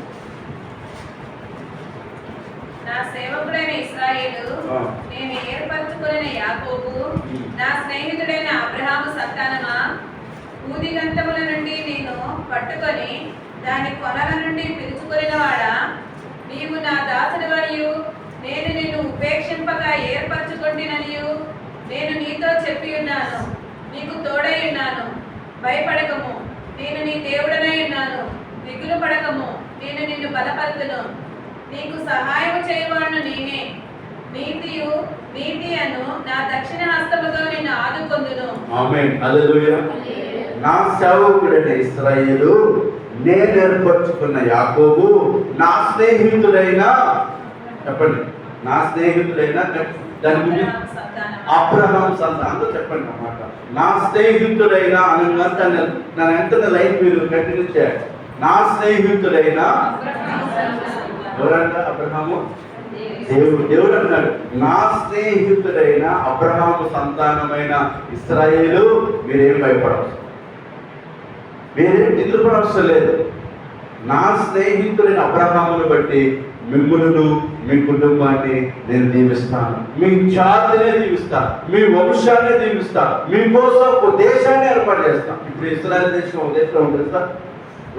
నా సేవకుడైన ఇశ్రాయేలు, నేను ఏర్పరచుకొనిన యాకోబు, నా స్నేహితుడైన అబ్రహాము సంతానమా, ఊదిగంతముల నుండి నేను పట్టుకొని దాని కొనల నుండి పిలుచుకొనిన వాడా, నీవు నా దాసుడివనియు నేను నిన్ను ఉపేక్షింపగా ఏర్పరచుకొంటిననియు నేను నీతో చెప్పి ఉన్నాను. నీకు తోడై ఉన్నాను, భయపడకము, నేను నీ దేవుడనై ఉన్నాను. దిగులు పడకము, నేను నిన్ను బలపరుతును. నీకు సహాయము చేయవాడును నేనే. నీతి అను నా దక్షిణ హస్తముతో నిన్ను ఆదుకొందును. ఆమేన్. హల్లెలూయా. నా సేవకుడైన ఇశ్రాయేలు, నేను ఏర్పరచుకున్న యాకోబు, నా స్నేహితుడైన, చెప్పండి, నా స్నేహితుడైన, దాని గురించి అబ్రహాం సంతానంతో చెప్పండి అన్నమాట. నా స్నేహితుడైన అనగా తన ఎంత లైఫ్ మీరు కంటిన్యూ చేయాలి. నా స్నేహితుడైన ఎవరంట? అబ్రహాము. దేవుడు అన్నాడు, నా స్నేహితుడైన అబ్రహాము సంతానమైన ఇశ్రాయేలు, మీరేం భయపడవచ్చు, మీరేం నిద్రపడవసరం లేదు. నా స్నేహితుడైన అబ్రహామును బట్టి మిమ్ములను, మీ కుటుంబాన్ని నేను దీవిస్తాను, మీ జాతినే దీవిస్తాను, మీ వంశాన్ని దీవిస్తాను, మీకోసం ఒక దేశాన్ని ఏర్పాటు చేస్తాను. ఇప్పుడు ఇశ్రాయేల్ దేశం ఒక దేశంలో ఉంటుంది సార్,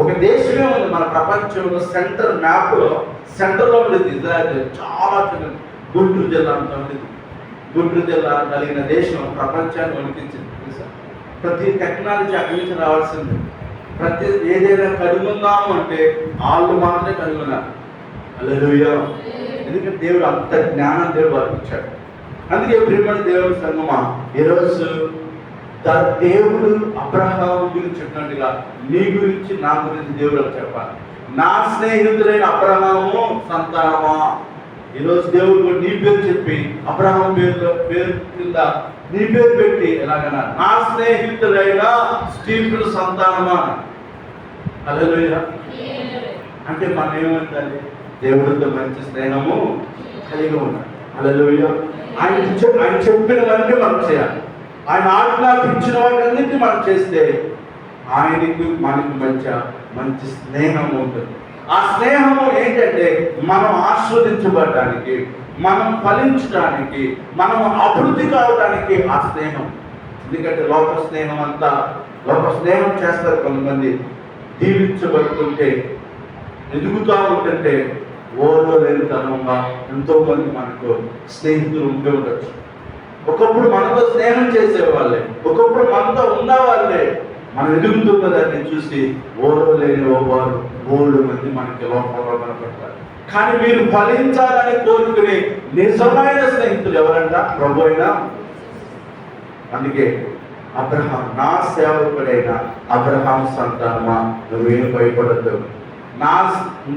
ఒక దేశమే ఉంది మన ప్రపంచంలో. సెంటర్ మ్యాప్లో సెంటర్లో ఉండేది ఇజ్రాయెల్. చాలా చిన్నది, గుంటూరు జిల్లా అంతా ఉండేది. గుంటూరు జిల్లా కలిగిన దేశం ప్రపంచాన్ని వణికించింది. ప్రతి టెక్నాలజీ అక్కడి నుంచి రావాల్సింది. ప్రతి ఏదైనా కనుగొందాము అంటే వాళ్ళు మాత్రమే కనుగొన్నారు. హల్లెలూయా. ఎందుకంటే దేవుడు అంత జ్ఞానం దేవుడు వారికి ఇచ్చాడు. అందుకే ప్రియమైన దేవుడి సంగమా, ఈరోజు దేవుడు అబ్రహాము గురించి చెప్పినట్టుగా నీ గురించి, నా గురించి దేవుడు చెప్పాలి. నా స్నేహితుడైన అబ్రహాము సంతానమా, ఈరోజు దేవుడు నీ పేరు చెప్పి అబ్రహాం పేరు కింద నీ పేరు పెట్టి ఎలాగన్నా నా స్నేహితుడైన స్టీఫెన్ సంతానమా. హల్లెలూయా. అంటే మనం ఏమంటారు? దేవుడితో మంచి స్నేహము కలిగి ఉండాలి. హల్లెలూయా. ఆయన చెప్పినవన్నీ మనం చేయాలి. ఆయన ఆజ్ఞాపించిన వాటన్నిటిని మనం చేస్తే ఆయనకి మనకి మంచి స్నేహం ఉంటుంది. ఆ స్నేహము ఏంటంటే మనం ఆస్వాదించబడటానికి, మనం ఫలించడానికి, మనం అభివృద్ధి కావడానికి ఆ స్నేహం. ఎందుకంటే లోక స్నేహం చేస్తారు కొంతమంది. దీవించబడుతుంటే, ఎదుగుతూ ఉంటుంటే ఓర్వలేనితనంగా ఎంతోమంది మనకు స్నేహితులు ఉండే ఉండొచ్చు. ఒకప్పుడు మనతో స్నేహం చేసేవాళ్ళే, ఒకప్పుడు మనతో ఉన్నవాళ్ళే, మనం ఎదుగుతున్నదాన్ని చూసి ఓర్వలేని వారు 3 మంది మనకి లోపల కనపడతారు. కానీ మీరు ఫలించాలని కోరుకునే నిజమైన స్నేహితులు ఎవరంట? ప్రభు అయినా. అందుకే అబ్రహాం, నా సేవకుడైన అబ్రహాం సంతానమా, నువ్వేం భయపడద్దు,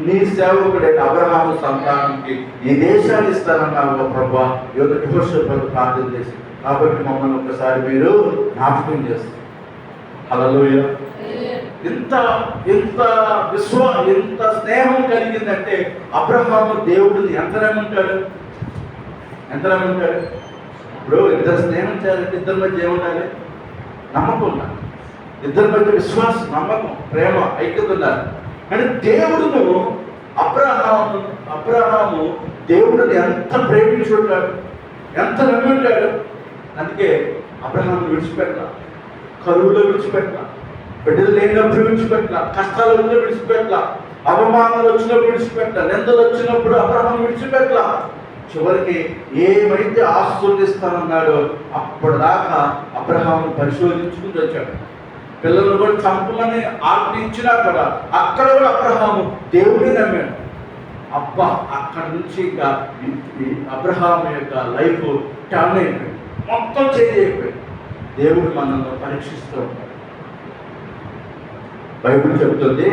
నీ సేవకుడైన అబ్రహాము సంతానానికి ఈ దేశాన్ని ఇస్తానన్నావు ప్రభా. యోగ ప్రార్థన చేసి, కాబట్టి మమ్మల్ని ఒకసారి మీరు జ్ఞాపకం చేస్తారు. హల్లెలూయా. ఎంత స్నేహం కలిగిందంటే అబ్రహాము దేవుడిని ఎంత నమ్ముంటాడు. ఇప్పుడు ఇద్దరు స్నేహం చేయాలంటే ఇద్దరి మధ్య ఏముండాలి? నమ్మకం ఉండాలి. ఇద్దరి మధ్య విశ్వాసం, నమ్మకం, ప్రేమ, ఐక్యత ఉండాలి. అంటే దేవుడును అబ్రహాము దేవుడిని ఎంత ప్రేమించి ఉంటాడు, ఎంత నమ్మి ఉంటాడు. అందుకే అబ్రహాము విడిచిపెట్టాల, కరువులో విడిచిపెట్టాల, బిడ్డలు లేనప్పుడు విడిచిపెట్టాల, కష్టాలు వచ్చిన విడిచిపెట్టాల, అవమానాలు వచ్చినప్పుడు విడిచిపెట్టాల, నిందలు వచ్చినప్పుడు అబ్రహాము విడిచిపెట్టాల. చివరికి ఏమైతే ఆశీర్వదిస్తానన్నాడో అప్పటిదాకా అబ్రహాము పరిశోధించుకుంటూ వచ్చాడు. పిల్లలు కూడా చంపమని ఆజ్ఞ ఇచ్చినా కూడా అక్కడ కూడా అబ్రహాము దేవుడిని నమ్మాడు. అబ్బా, అక్కడి నుంచి ఇంకా అబ్రహాము యొక్క లైఫ్ టర్న్ అయిపోయింది, మొత్తం చేంజ్ అయిపోయింది. దేవుడు మనల్ని పరీక్షిస్తూ ఉంటాడు. బైబిల్ చెబుతుంది,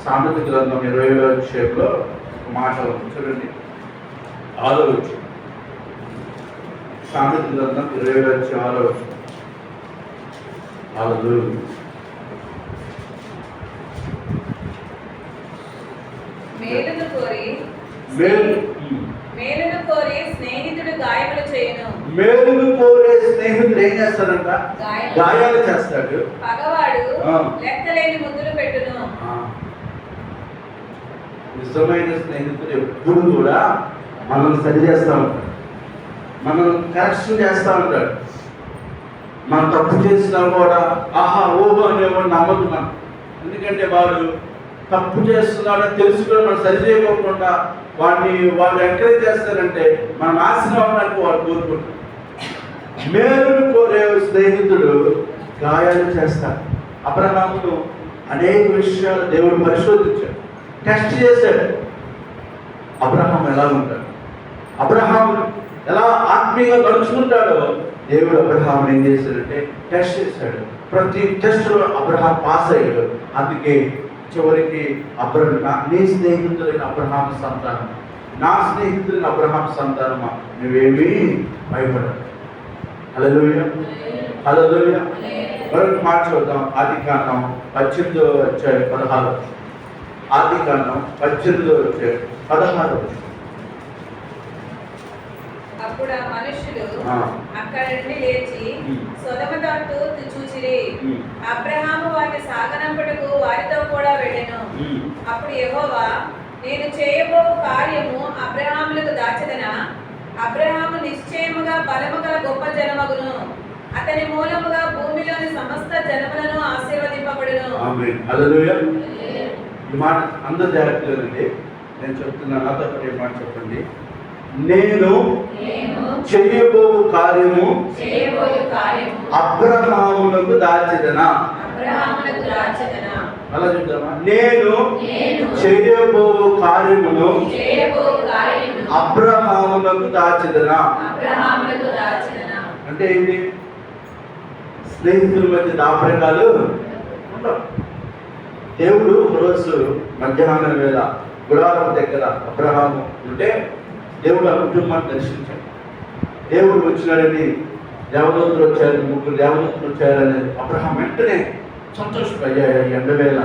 సామెత గ్రంథం 20వ అధ్యాయంలో మాట చూడండి, 6వ వచనం. సామెత గ్రంథం 20వ అధ్యాయం 6వ వచనం. మేలును కోరి స్నేహితుడు గాయములు చేయను. మేలును కోరే స్నేహితుడు ఏం చేస్తాడంట? గాయాలు చేస్తాడు. పగవాడు లెక్కలేని ముద్దులు పెట్టును. నిజమైన స్నేహితుడు ఎప్పుడు కూడా మనల్ని సరి చేస్తూ ఉంటాడు, మనం కరెక్షన్ చేస్తూ ఉంటాడు. మనం తప్పు చేసినా కూడా ఆహా ఓహో అనేవాడు నమ్మదు మనం. ఎందుకంటే వాడు తప్పు చేస్తున్నాడని తెలుసుకొని మనం సరి చేయకోకుండా వాళ్ళు ఎంకరేజ్ చేస్తారంటే మనం నాశనం అవ్వడానికి వాళ్ళు కోరుకుంటారు. మేలును కోరే స్నేహితుడు గాయాలు చేస్తాడు. అబ్రహామును అనేక విషయాలు దేవుడు పరిశోధించాడు, టెస్ట్ చేశాడు. అబ్రహాం ఎలా ఉంటాడు, అబ్రహాం ఎలా ఆత్మీయంగా నడుచుకుంటాడో దేవుడు అబ్రహాం ఏం చేశాడంటే టెస్ట్ చేశాడు. ప్రతి టెస్ట్లో అబ్రహాం పాస్ అయ్యాడు. అందుకే చివరికి నీ స్నేహితులైన అబ్రహాం సంతానం, నా స్నేహితులైన అబ్రహాం సంతానమా నువ్వేమీ భయపడదు. హల్లెలూయా, హల్లెలూయా. మరొక మాట చూద్దాం. ఆదికాండం 18:16. ఆదికాండం 18:16. అప్పుడు ఆ మనుషులు అక్కడి నుండి లేచి సొదొమ తట్టు చూచిరి. అబ్రహాము వారిని సాగనంపుటకు వారితో కూడా వెళ్ళెను. అప్పుడు యెహోవా, నేను చేయబో కార్యము అబ్రహాములకు దాచదనా? అబ్రహాము నిశ్చయముగా బలము గల గొప్ప జనమగును. అతని మూలముగా భూమిలోని సమస్త జనములను ఆశీర్వదింపబడును. ఆమేన్, హల్లెలూయా. ఈ మాట అందరూ జాగ్రత్తగా నేను చెప్తున్నాను. నాతో పాటు మాట చెప్పండి. నేను చేయబో కార్యము అబ్రహామునకు దాచెదనా? అలా చెప్తామా? నేను చేయబో కార్యమును అబ్రహామునకు దాచెదనా? అంటే ఏంటి? స్నేహితుల మధ్య దాపరికాలు ఉండవు. దేవుడు ఒకరోజు మధ్యాహ్నం వేళ గుడారం దగ్గర అబ్రహాము ఉంటే దేవుడు ఆ కుటుంబాన్ని దర్శించాడు. దేవుడు వచ్చినాడని దేవదూతలు వచ్చారు, 3 దేవదూతలు వచ్చారని అబ్రహాం వెంటనే సంతోషపడ్డాడు. ఎండ వేళ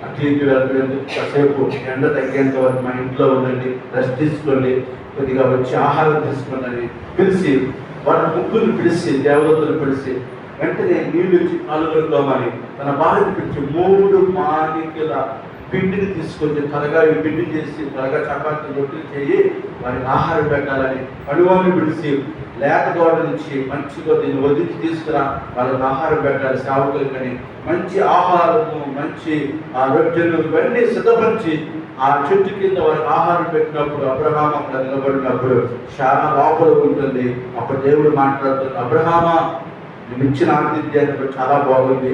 అట్లీకి వెళ్ళలేదు, కాసేపు ఎండ తగ్గేంత వరకు మా ఇంట్లో ఉండండి, రెస్ట్ తీసుకోండి, కొద్దిగా వచ్చి ఆహారం తీసుకోండి పిలిచి వారి ముగ్గురు పిలిచి దేవదూతలు పిలిచి వెంటనే నీళ్ళు ఇచ్చి కాలువలుకోమని తన భార్యను పిలిచి 3 మానికల పిండిని తీసుకొచ్చి త్వరగా ఈ పిండి చేసి త్వరగా చపాతీ రొట్టెలు చేయి వారికి ఆహారం పెట్టాలని పనివాడిని పిలిచి లేత గోడ నుంచి మంచిగా దీన్ని వదిలి తీసుకురా, వాళ్ళకి ఆహారం పెట్టాలి సేవకులు. కానీ మంచి ఆహారము, మంచి ఆ రొట్టెలు ఇవన్నీ సిద్ధపరిచి ఆ చెట్టు కింద వారికి ఆహారం పెట్టినప్పుడు అబ్రహాం అక్కడ నిలబడినప్పుడు చాలా లోపల ఉంటుంది. అప్పుడు దేవుడు మాట్లాడుతుంది, అబ్రహామా నువ్వు ఇచ్చిన ఆతిథ్యాన్ని చాలా బాగుంది,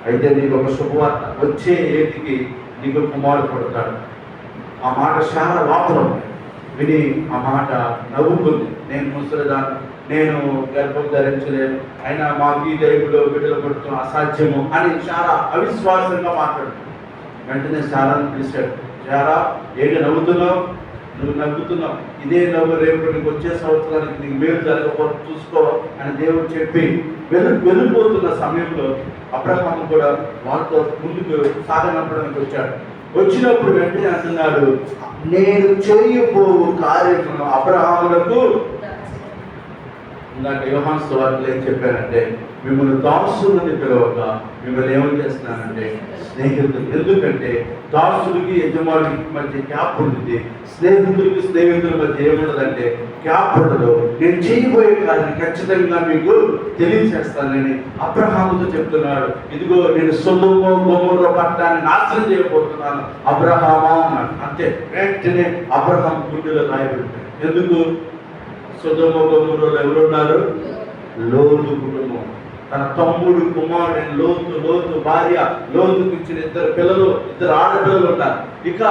అయితే నీకు ఒక శుభవార్త, వచ్చే ఏటికి నీకు కుమారుడు పడతాడు. ఆ మాట చాలా లోపల విని ఆ మాట నవ్వుకుంది. నేను ముసలిదాన్ని, నేను గర్భం ధరించలేను, అయినా మాకు ఈ లైఫ్లో బిడ్డలు పుట్టడం అసాధ్యము అని చాలా అవిశ్వాసంగా మాట్లాడుతుంది. వెంటనే శారాన్ని పిలిచాడు. శారా, ఏంటి నవ్వుతున్నావు? నువ్వు నవ్వుతున్నావు, ఇదే నవ్వు రేపు నీకు వచ్చే సంవత్సరానికి నీకు మేలు జరగకపోతే చూసుకో అని దేవుడు చెప్పి వెళ్ళిపోతున్న సమయంలో అబ్రహాము కూడా వాళ్ళతో ముందుకు సాగనంపడానికి వచ్చాడు. వచ్చినప్పుడు వెంటనే అంటున్నాడు, నేను చేయబో కార్యమును అబ్రహాములకు. ఇందాక యోహాను సువార్తలో ఏం చెప్పారంటే, మిమ్మల్ని దాసులని పిలవక మిమ్మల్ని ఏమని చేస్తున్నానంటే స్నేహితులు. ఎందుకంటే దాసుడికి యజమానికి మధ్య గ్యాప్ ఉంటుంది, స్నేహితులకి స్నేహితుల మధ్య ఏముండదంటే గ్యాప్ ఉండదు. నేను చేయబోయే కార్యం ఖచ్చితంగా మీకు తెలియజేస్తానని అబ్రహాముతో చెప్తున్నాడు. ఇదిగో నేను సొదొమ గొమొర్రా పట్టణాన్ని నాశనం చేయబోతున్నాను అబ్రహామా అన్నాడు. అంతే, వెంటనే అబ్రహాం గుండెలో రాయబడింది. ఎందుకు? సొదొమ గొమొర్రాలో ఎవరున్నారు? లోతు కుటుంబం. తన తమ్ముడు కుమారుడు లోతు భార్య, లోతుకు ఇచ్చిన 2 పిల్లలు, 2 ఆడపిల్లలు ఉన్నారు. ఇక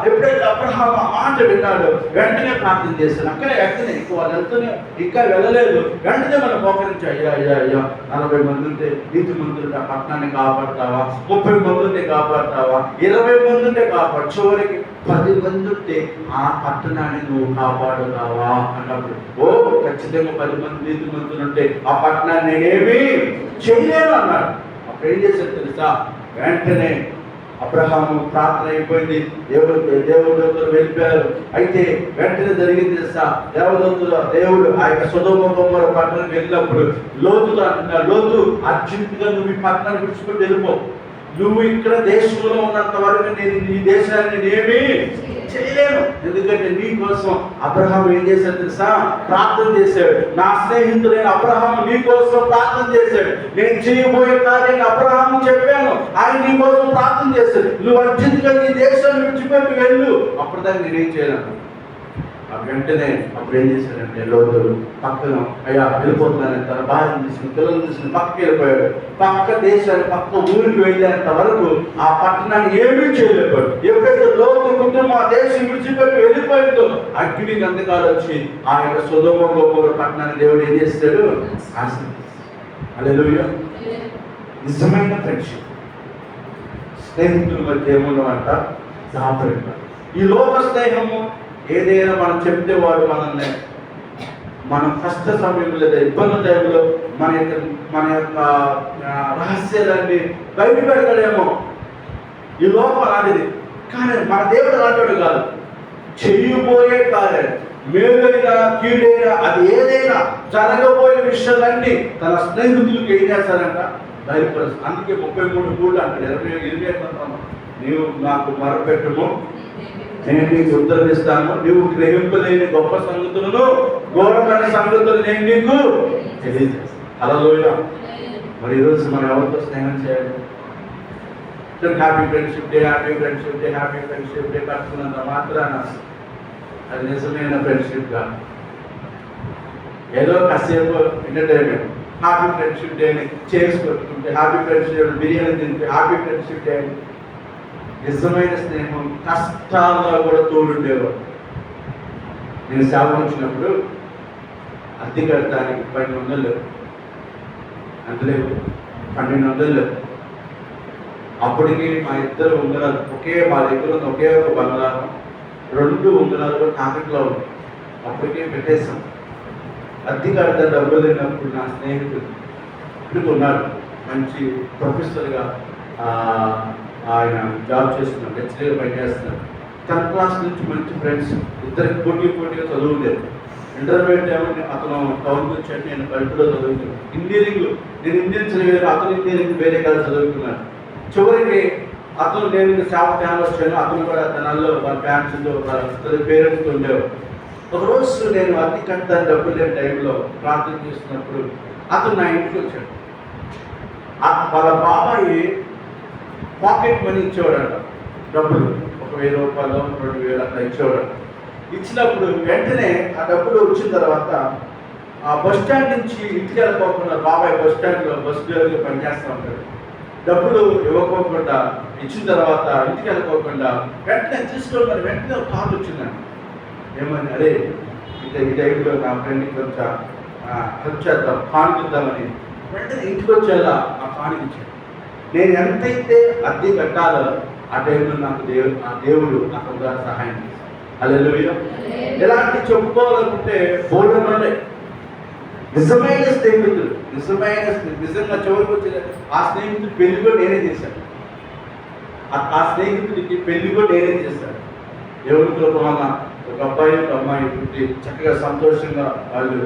ఎప్పుడైతే అబ్రహాం ఆ మాట విన్నాడు వెంటనే ప్రార్థన చేశాను. వెంటనే వాళ్ళు వెళ్తూనే ఇంకా వెళ్ళలేదు. వెంటనే మనం మోకరించి, అయ్యా 40 మంది ఉంటే నీతి మంది ఉంటే ఆ పట్టణాన్ని కాపాడుతావా? 30 మంది ఉంటే కాపాడుతావా? 20 మంది ఉంటే కాపాడు, చివరికి 10 మంది ఉంటే ఆ పట్టణాన్ని నువ్వు కాపాడుతావా అన్నప్పుడు, ఓ ఖచ్చితంగా 10 మంది నీతి మందులు ఉంటే ఆ పట్టణాన్ని నేనేమి చేయలేను అన్నాడు. అప్పుడు ఏం చేశాడు తెలుసా? వెంటనే అబ్రహాము ప్రార్థన అయిపోయింది, దేవదూతలు వెళ్ళిపోయారు. అయితే వెంటనే జరిగింది తెలుసా? దేవుడు ఆ యొక్క సొదొమ గొమొర్రా పట్టణం వెళ్ళినప్పుడు లోతుతో అంటున్నాడు, లోతు అర్జెంటుగా నువ్వు ఈ పట్టణాన్ని విడిచిపెట్టి వెళ్ళిపో, నువ్వు ఇక్కడ దేశంలో ఉన్నంత వరకు నేను ఈ దేశాన్ని నేనేమి చేయలేను. ఎందుకంటే నీ కోసం అబ్రహాం ఏం చేశాడు తెలుసా? ప్రార్థన చేశాడు. నా స్నేహితుడైన అబ్రహాం నీ కోసం ప్రార్థన చేశాడు. నేను చేయబోయే కార్యాన్ని అబ్రహాం చెప్పాను, ఆయన నీ కోసం ప్రార్థన చేశాడు. నువ్వు అర్జెంటుగా ఈ దేశాన్ని విడిచిపెట్టి వెళ్ళు. అప్పటిదాకా నేనేం చేయలేను. వెంటనే అప్పుడు ఏం చేశాడంటే లోతు పక్కన అయ్యా వెళ్ళిపోతున్నాను, తన భార్యను తీసుకుని పిల్లలు తీసుకుని పక్కకి వెళ్ళిపోయాడు. పక్క దేశాన్ని పక్క ఊరికి వెళ్ళేంత వరకు ఆ పట్టణాన్ని ఏమీ చేయలేకపోయాడు. ఎప్పుడైతే లోతు కుటుంబం ఆ దేశం విడిచిపెట్టి వెళ్ళిపోయిందో అగ్ని గంధకాలు వచ్చి ఆ యొక్క సొదొమ గొమొర్రా పట్టణాన్ని దేవుడు ఏం చేస్తాడు? హల్లెలూయా. నిజమైన ఫ్రెండ్షిప్ స్నేహితుల మధ్య ఏమున్నదంట? దాపరింప. ఈ లోక స్నేహము ఏదైనా మనం చెప్తే వాడు మనల్ని మనం కష్ట సమయంలో లేదా ఇబ్బంది టైంలో మన యొక్క రహస్యాలన్నీ బయట పెడతాడేమో. ఈ లోపం అలాంటిది. కానీ మన దేవుడు అలాంటి కాదు. చెయ్యబోయే కార్యం మేలైనా కీడైనా అది ఏదైనా జరగబోయే విషయాలన్నీ తన స్నేహితులకు ఏం చేస్తారంట? బయలుపరుస్తారు. అందుకే 33 అంటాడు. 28 నీవు నాకు మొరపెట్టుము, నేను నీకు ఉత్తరమిస్తాను. నువ్వు గ్రహింపలేని గొప్ప సంగతులను, ఘోరమైన సంగతులు నేను నీకు తెలియజేస్తాను. హల్లెలూయా. మరి ఈరోజు మనం ఎవరితో స్నేహం చేయాలి? Happy friendship day, happy friendship day, happy friendship day కట్టుకున్నంత మాత్రాన అది నిజమైన ఫ్రెండ్షిప్ కాదు. ఏదో కాసేపు ఎంటర్టైన్మెంట్. హ్యాపీ ఫ్రెండ్షిప్ డే అని చేసుకుంటుంటే, హ్యాపీ ఫ్రెండ్షిప్ డే బిర్యానీ తింటే హ్యాపీ ఫ్రెండ్షిప్ డే. నిజమైన స్నేహం కష్టాల్లో కూడా తోడుండేవాడు. నేను సేవ వచ్చినప్పుడు అద్దె కడతానికి 1200 అంతలేవు, 1200. అప్పటికి మా ఇద్దరు ఉంగరాలు మా దగ్గర ఉన్న ఒకే ఒక బంగారం, 2 ఉంగరాలు కూడా తాకట్లో ఉంది. అప్పటికే పెట్టేశాం. అద్దె కడతా డబ్బులు లేనప్పుడు నా స్నేహితుడు ఇప్పుడు ఉన్నాడు, మంచి ప్రొఫెసర్గా ఆయన జాబ్ చేస్తున్నాడు, లెక్చరర్గా పనిచేస్తున్నాడు. 10th క్లాస్ నుంచి మంచి ఫ్రెండ్స్. ఇద్దరికి పోటీగా చదువులేదు. ఇంటర్మీడియట్ ఏమని అతను టౌన్కి వచ్చాడు, నేను కడుపులో చదువుతున్నాను. ఇంజనీరింగ్ నేను ఇంజనీరింగ్ చదివాను, అతను ఇంజనీరింగ్ వేరే కాదు చదువుతున్నాను. చివరికి అతను నేను సేవ ఫ్యాన్ వచ్చాను, అతను కూడా తనలో వాళ్ళ ఫ్యాన్స్తో వాళ్ళ పేరెంట్స్తో ఉండేవాడు. ఒకరోజు నేను అతి కట్టాను డబ్బులు లేని టైంలో ప్రార్థన చేస్తున్నప్పుడు అతను నా ఇంటికి వచ్చాడు. వాళ్ళ బాబాయి పాకెట్ మనీ ఇచ్చేవాడంట, డబ్బులు 1000 రూపాయలు 2000 అట్లా ఇచ్చేవాడు. ఇచ్చినప్పుడు వెంటనే ఆ డబ్బులు వచ్చిన తర్వాత ఆ బస్ స్టాండ్ నుంచి ఇంటికి వెళ్ళిపోకుండా, బాబాయ్ బస్ స్టాండ్లో బస్ డ్రైవర్గా పనిచేస్తూ ఉంటాడు. డబ్బులు ఇవ్వకోకుండా ఇచ్చిన తర్వాత ఇంటికి వెళ్ళిపోకుండా వెంటనే తీసుకోవాలి. వెంటనే ఒక కాల్ వచ్చిందండి. ఏమని? అరే ఈ టైంలో నా ఫ్రెండ్కి కొంచెం హెల్ప్ చేద్దాం, కానుకిద్దామని. వెంటనే ఇంటికి వచ్చేలా ఆ కానుకిచ్చాడు. నేను ఎంతైతే అద్దె కట్టాలో ఆ టైంలో నాకు దేవుడు నాకు సహాయం చేశాడు. హల్లెలూయా. ఎలాంటి చెప్పుకోవాలనుకుంటే బోర్డులోనే నిజమైన స్నేహితులు, నిజంగా చివరికి వచ్చే ఆ స్నేహితుడు పెళ్లి కూడా నేనే చేశాను. ఆ స్నేహితుడికి పెళ్లి కూడా నేనే చేశాను. ఎవరితో వల్ల ఒక అబ్బాయి ఒక అమ్మాయి పుట్టి చక్కగా సంతోషంగా వాళ్ళు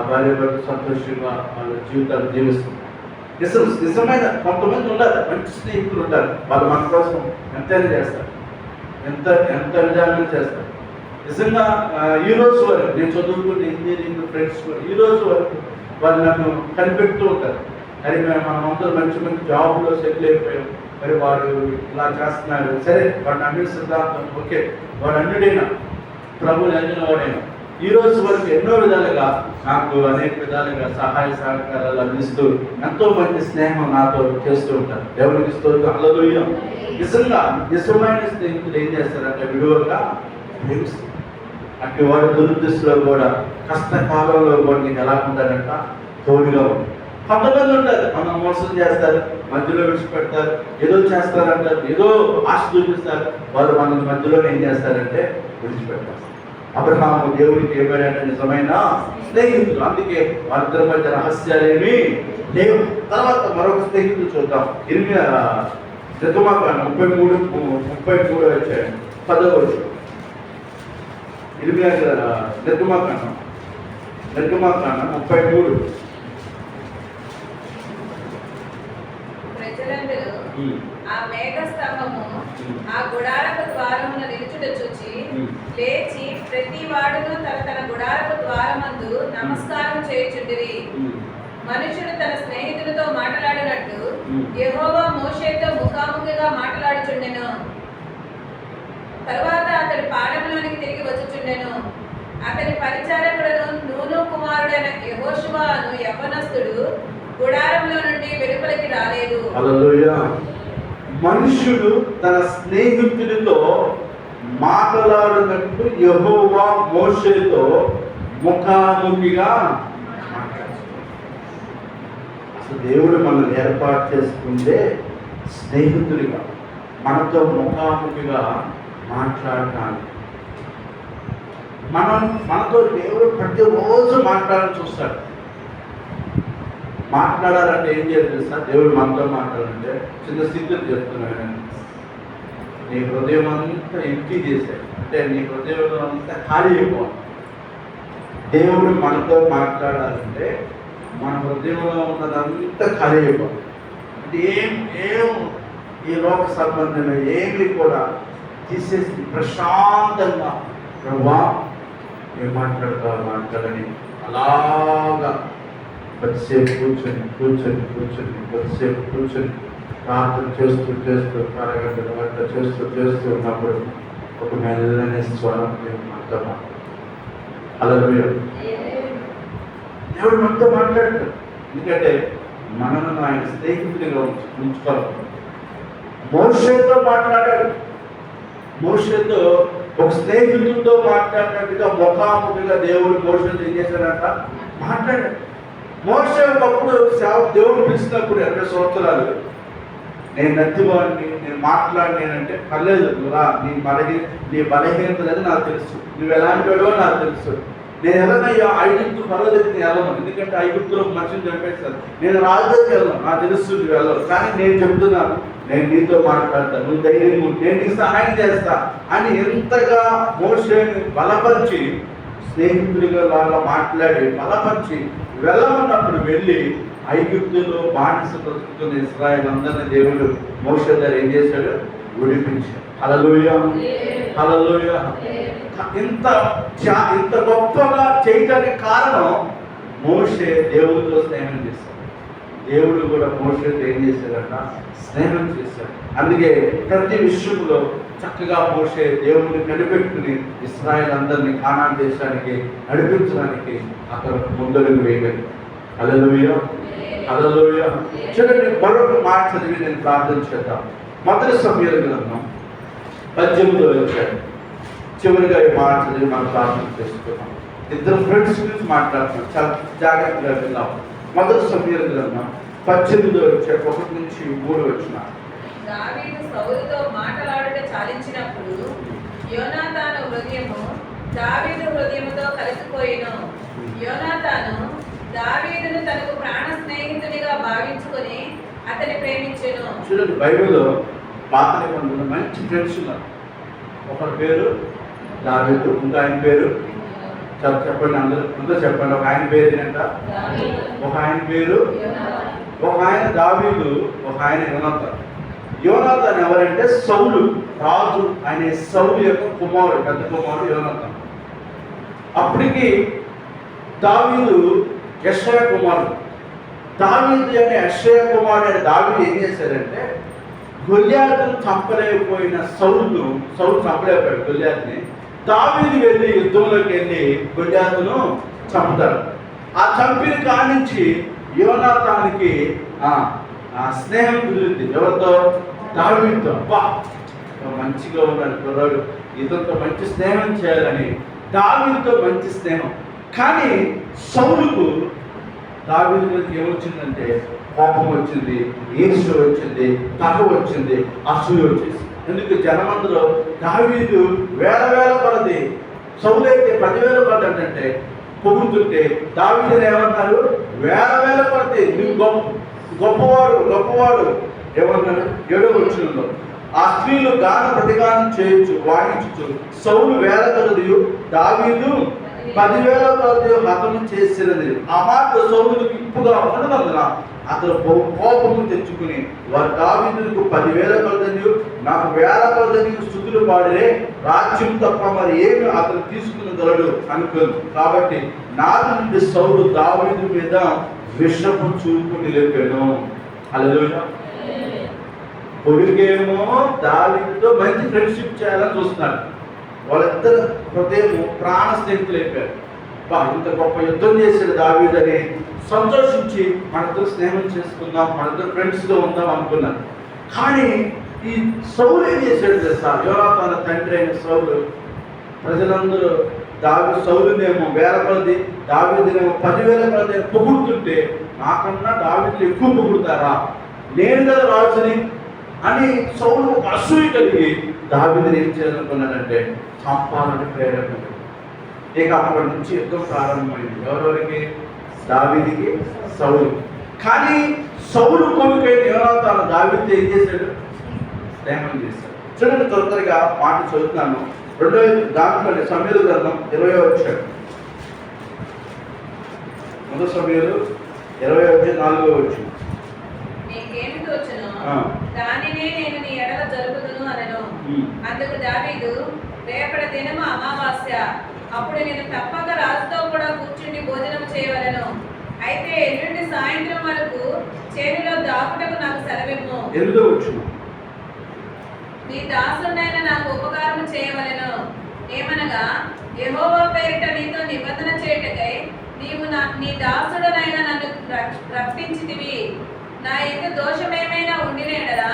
భార్య భర్త సంతోషంగా వాళ్ళ జీవితాలు జీవిస్తున్నారు. నిజమైన కొంతమంది ఉండాలి, మంచి స్నేహితులు ఉండాలి. వాళ్ళు మన కోసం ఎంతైనా చేస్తారు, ఎంత విధానం చేస్తారు. నిజంగా ఈ రోజు వరకు నేను చదువుకునే ఇంజనీరింగ్ ఫ్రెండ్స్ కూడా ఈ రోజు వరకు వాళ్ళు నన్ను కనిపెడుతూ ఉంటారు. మరి మనం అందరూ మంచి జాబ్లో సెటిల్ అయిపోయాం, మరి వాడు ఇలా చేస్తున్నారు, సరే వాడిని అన్ని సిద్ధాంతం ఓకే, వాడు అన్నిడైనా ప్రభువుని అందిన వాడైనా ఈ రోజు వరకు ఎన్నో విధాలుగా నాకు అనేక విధాలుగా సహాయ సహకారాలు అందిస్తూ ఎంతో మంది స్నేహం నాతో చేస్తూ ఉంటారు. దేవునికి స్తోత్రం. హల్లెలూయా. నిజంగా నిజమైన స్నేహితులు ఏం చేస్తారంటే విడువగా ప్రేమిస్తారు. అట్టి వాడు దురదృష్టిలో కూడా కష్టకాలంలో కూడా నీకు ఎలా ఉంటారంట? తోడుగా ఉంది. కొంతమంది ఉంటారు మనం మోసం చేస్తారు, మధ్యలో విడిచిపెడతారు, ఏదో చేస్తారంటారు, ఏదో ఆశ చూపిస్తారు. వారు మన మధ్యలో ఏం చేస్తారంటే విడిచిపెడతారు. అబ్రహాము దేవుడికి ఏమైనా నిజమైన స్నేహితులు. అందుకే వాళ్ళిద్దరి మధ్య రహస్యాలేమి లేవు. తర్వాత మరొక స్నేహితులు చూద్దాం. నిర్గమాకాండం 33 వచ్చాయి 10వ వచనం. నిర్గమాకాండం 33. ప్రజలందరూ ఆ మేఘ స్తంభము ఆ గుడారపు ద్వారమున నిలుచుట చూచి లేచి ప్రతి వాడును తన తన గుడారపు ద్వారమందు నమస్కారం చేయుచుండిరి. మనుషుడు తన స్నేహితులతో మాట్లాడినట్టు యెహోవా మోషేతో ముఖాముఖిగా మాట్లాడుచుండెను. తరువాత అతడు పాడెంలోనికి తిరిగి వచ్చుచుండెను. అతని పరిచారకుడను నూను కుమారుడైన యెహోషువ అను యవ్వనస్తుడు గుడారంలో నుండి వెలుపలికి రాలేదు. హల్లెలూయా. మనుషుడు తన స్నేహితుడితో మాట్లాడినట్టు యెహోవా మోషేతో ముఖాముఖిగా మాట్లాడాడు. అసలు దేవుడు మనల్ని ఏర్పాటు చేసుకుంటే స్నేహితుడిగా మనతో ముఖాముఖిగా మాట్లాడటానికి. మనతో దేవుడు ప్రతిరోజు మాట్లాడాలని చూస్తాడు. మాట్లాడాలంటే ఏం చేయాలి తెలుసా? దేవుడు మనతో మాట్లాడాలంటే చిన్న స్థితిలో చెప్తున్నాడు, నీ హృదయం అంతా ఎంటీ చేశాడు, అంటే నీ హృదయంలో అంతా ఖాళీ అయిపోవాలి. దేవుడు మనతో మాట్లాడాలంటే మన హృదయంలో ఉన్నదంతా ఖాళీ అయిపోవాలి. అంటే ఏం ఈ లోక సంబంధమైన ఏమి కూడా తీసేసి ప్రశాంతంగా ప్రభా ఏం మాట్లాడని అలాగా కొద్దిసేపు కూర్చొని కొద్దిసేపు కూర్చొని ప్రార్థన చేస్తూ అరగంట చేస్తూ ఉన్నప్పుడు ఒక మెల్లనే స్వరం మనతో హల్లెలూయా. దేవుడు మనతో మాట్లాడతాడు. ఎందుకంటే మనను ఆయన స్నేహితుడిగా ఉంచుకోవాలి. మోషేతో మాట్లాడాడు. మోషేతో ఒక స్నేహితుడితో మాట్లాడినట్టుగా ముఖాముఖిగా దేవుడు మోషేతో ఏం చేశాడంట? మాట్లాడాడు. మోషే ఒకప్పుడు దేవుడు పిలిచినప్పుడు 20 సంవత్సరాలు నేను నత్తివాడిని, నేను మాట్లాడినేనంటే పర్లేదు, నీ బలహీనత అనేది నాకు తెలుసు, నువ్వు ఎలాంటి వాడో నాకు తెలుసు. నేను ఎలాగయ్యా ఐగుప్తు ఫరో దగ్గరికి వెళ్ళను, ఎందుకంటే ఐగుప్తులో మనిషిని చంపేస్తాను. నేను రాజు దగ్గరికి వెళ్ళను, నాకు తెలుసు నువ్వు వెళ్ళను. కానీ నేను చెప్తున్నాను, నేను నీతో మాట్లాడతాను, నువ్వు ధైర్యం ఉంటే నేను నీకు సహాయం చేస్తా అని ఎంతగా మోషేని బలపరిచి స్నేహితుడిగా లాగా మాట్లాడి బలపరిచి వెళ్ళమన్నప్పుడు వెళ్ళి ఐగుప్తులో బానిస బ్రతుకుతున్న ఇశ్రాయేలు అందరినీ దేవుడు మోషే దగ్గర ఏం చేశాడు? విడిపించాడు. హల్లెలూయా. హల్లెలూయా. ఇంత గొప్పగా చేయడానికి కారణం మోషే దేవుడితో స్నేహం చేశాడు. దేవుడు కూడా మోషేతో ఏం చేశాడట? స్నేహం చేశాడు. అందుకే ప్రతి విషయంలో చక్కగా మోషే దేవుడిని కనిపెట్టుకుని ఇశ్రాయేలు అందరినీ కానాను దేశానికి నడిపించడానికి అక్కడ ముందడుగు వేయగలిగాడు. హల్లెలూయా. హల్లెలూయా. చూడండి, మరొక మాట చదివి నేను ప్రార్థన చేద్దాం. మొదటి సమూయేలు గ్రంథం 18వ అధ్యాయం చివరిగా ఈ మాట చదివి మనం ప్రార్థన చేసుకున్నాం. ఇద్దరు ఫ్రెండ్స్ గురించి మాట్లాడుతున్నాం, చాలా జాగ్రత్తగా విన్నాం. మొదటి సమూయేలు గ్రంథం 18వ అధ్యాయం 1 నుంచి 3 వచనాలు. దావీదు సౌలుతో మాట్లాడుట చాలించినప్పుడు యోనాతాను హృదయము దావీదు హృదయముతో కలిసిపోయెను. యోనాతాను దావీదును తనకు ప్రాణ స్నేహితునిగా భావించుకొని అతని ప్రేమించెను. చూడండి, బైబిల్లో పాత నిబంధనలో మంచి ఫ్రెండ్స్ ఉన్నారు. ఒకరి పేరు దావీదు, ఇంకా ఆయన పేరు చెప్పండి, అందరూ చెప్పండి. ఒక ఆయన పేరు ఏంట? ఒక ఆయన పేరు, ఒక ఆయన దావీదు, ఒక ఆయన యోనాతాను. యోనాతాను ఎవరంటే సౌలు రాజు, ఆయన సౌలు యొక్క కుమారుడు, పెద్ద కుమారుడు యోనాతాను. అప్పటికి దావీదు యెషయా కుమారుడు. దావీదు అనే యెషయా కుమారుడు అనే దావీదు ఏం చేశాడంటే గొల్యాతును చంపలేకపోయిన సౌలు చంపలేకపోయాడు గొల్యాతుని. దావీదు వెళ్ళి యుద్ధంలోకి వెళ్ళి గొల్యాతును చంపుతాడు. ఆ చంపిన కానించి యోనాతానికి స్నేహం కుదిరింది. ఎవరితో? దావీదుతో. అబ్బా మంచిగా ఉన్నాడు కుర్రాడు, ఇతనితో మంచి స్నేహం చేయాలని దావీదుతో మంచి స్నేహం. కానీ సౌలుకు దావీదు మీదకి ఏమొచ్చిందంటే కోపం వచ్చింది, ఈర్ష్య వచ్చింది, పగ వచ్చింది, అసూయ వచ్చేసి. ఎందుకు? జనమందులో దావీదు వేల కొలది, సౌలు అయితే 10,000 కొలది అంటే పొగుతుంటే దావీదుని ఏమన్నారు? వేల కొలది, నువ్వు గొప్పవాడు ఏమన్నారు? 7వ వచనంలో ఆ స్త్రీలు గాన ప్రతిగానం చేయొచ్చు, వాయించు. సౌలు వేల కొలది, దావీదు 10,000 కొలది హతము చేసినది. ఆ మాట సౌలుకు ఇప్పుగా ఉన్నదందున అతను కోపము తెచ్చుకుని వారు దావీదుకు 10,000 కొలది నాకు వేల కొలది స్తుతులు పాడిరే, రాజ్యం తప్ప మరి ఏమి అతను తీసుకునగలడు అనుకోను. కాబట్టి నాటి నుండి సౌలు దావీదు మీద విషపు చూపు నిలిపాను. హల్లెలూయా. కొడుకేమో దావీదుతో మంచి ఫ్రెండ్షిప్ చేయాలని చూస్తున్నాడు. వాళ్ళిద్దరు హృదయం ప్రాణ స్నేహితులు అయిపోయారు. ఇంత గొప్ప యుద్ధం చేశాడు దావీదు అని సంతోషించి మనతో స్నేహం చేసుకుందాం, మనతో ఫ్రెండ్స్గా ఉందాం అనుకున్నాను. కానీ ఈ సౌలు ఏం చేశాడు తెలుసా? యోనాతాను తండ్రి అయిన సౌలు ప్రజలందరూ సౌలునేమో వేల కొలది, దావీదునేమో 10,000 కొలది పొగుడుతుంటే, నాకన్నా దావీదులు ఎక్కువ పొగుడుతారా, నేను కదా రాజుని అని సౌలు ఒక అసూయ కలిగి దావీదుని ఏం చేయాలనుకున్నాడంటే చంపాలని ప్రేరణ. ఇక అప్పటి నుంచి యుద్ధం ప్రారంభమైంది. ఎవరెవరికి? దావీదుకి, సౌలు. కానీ సౌలు కొడుకైన యోనాతాను దావీదుతో ఏం చేశాడు? స్నేహం చేశాడు. చూడండి, త్వరగా మాట చదువుతున్నాను. 2వ దాంట్లో సమూయేలు గ్రంథం 20వ అధ్యాయం. 1 సమూయేలు 20వ అధ్యాయం 4వ వచనం. నీకేమి తోచునో దానినే నేను నీ ఎడల జరుపుదును అనెను. అందుకు దావీదు, రేపటి దినము అమావాస్య, అప్పుడు నేను తప్పక రాజుతో కూడా కూర్చుండి భోజనం చేయవలెను. అయితే ఎల్లుండి సాయంత్రం వరకు చేనులో దాపుటకు నాకు సెలవిమ్ము. ఎందుకు వచ్చును? నీ దాసుడైన నాకు ఉపకారం చేయవలెను. ఏమనగా, యెహోవా పేరిట నీతో నిబంధన చేయుటకై నీవు నీ దాసుడనైన నన్ను రప్పించితివి. నా యొక్క దోషమేమైనా ఉండినేడలా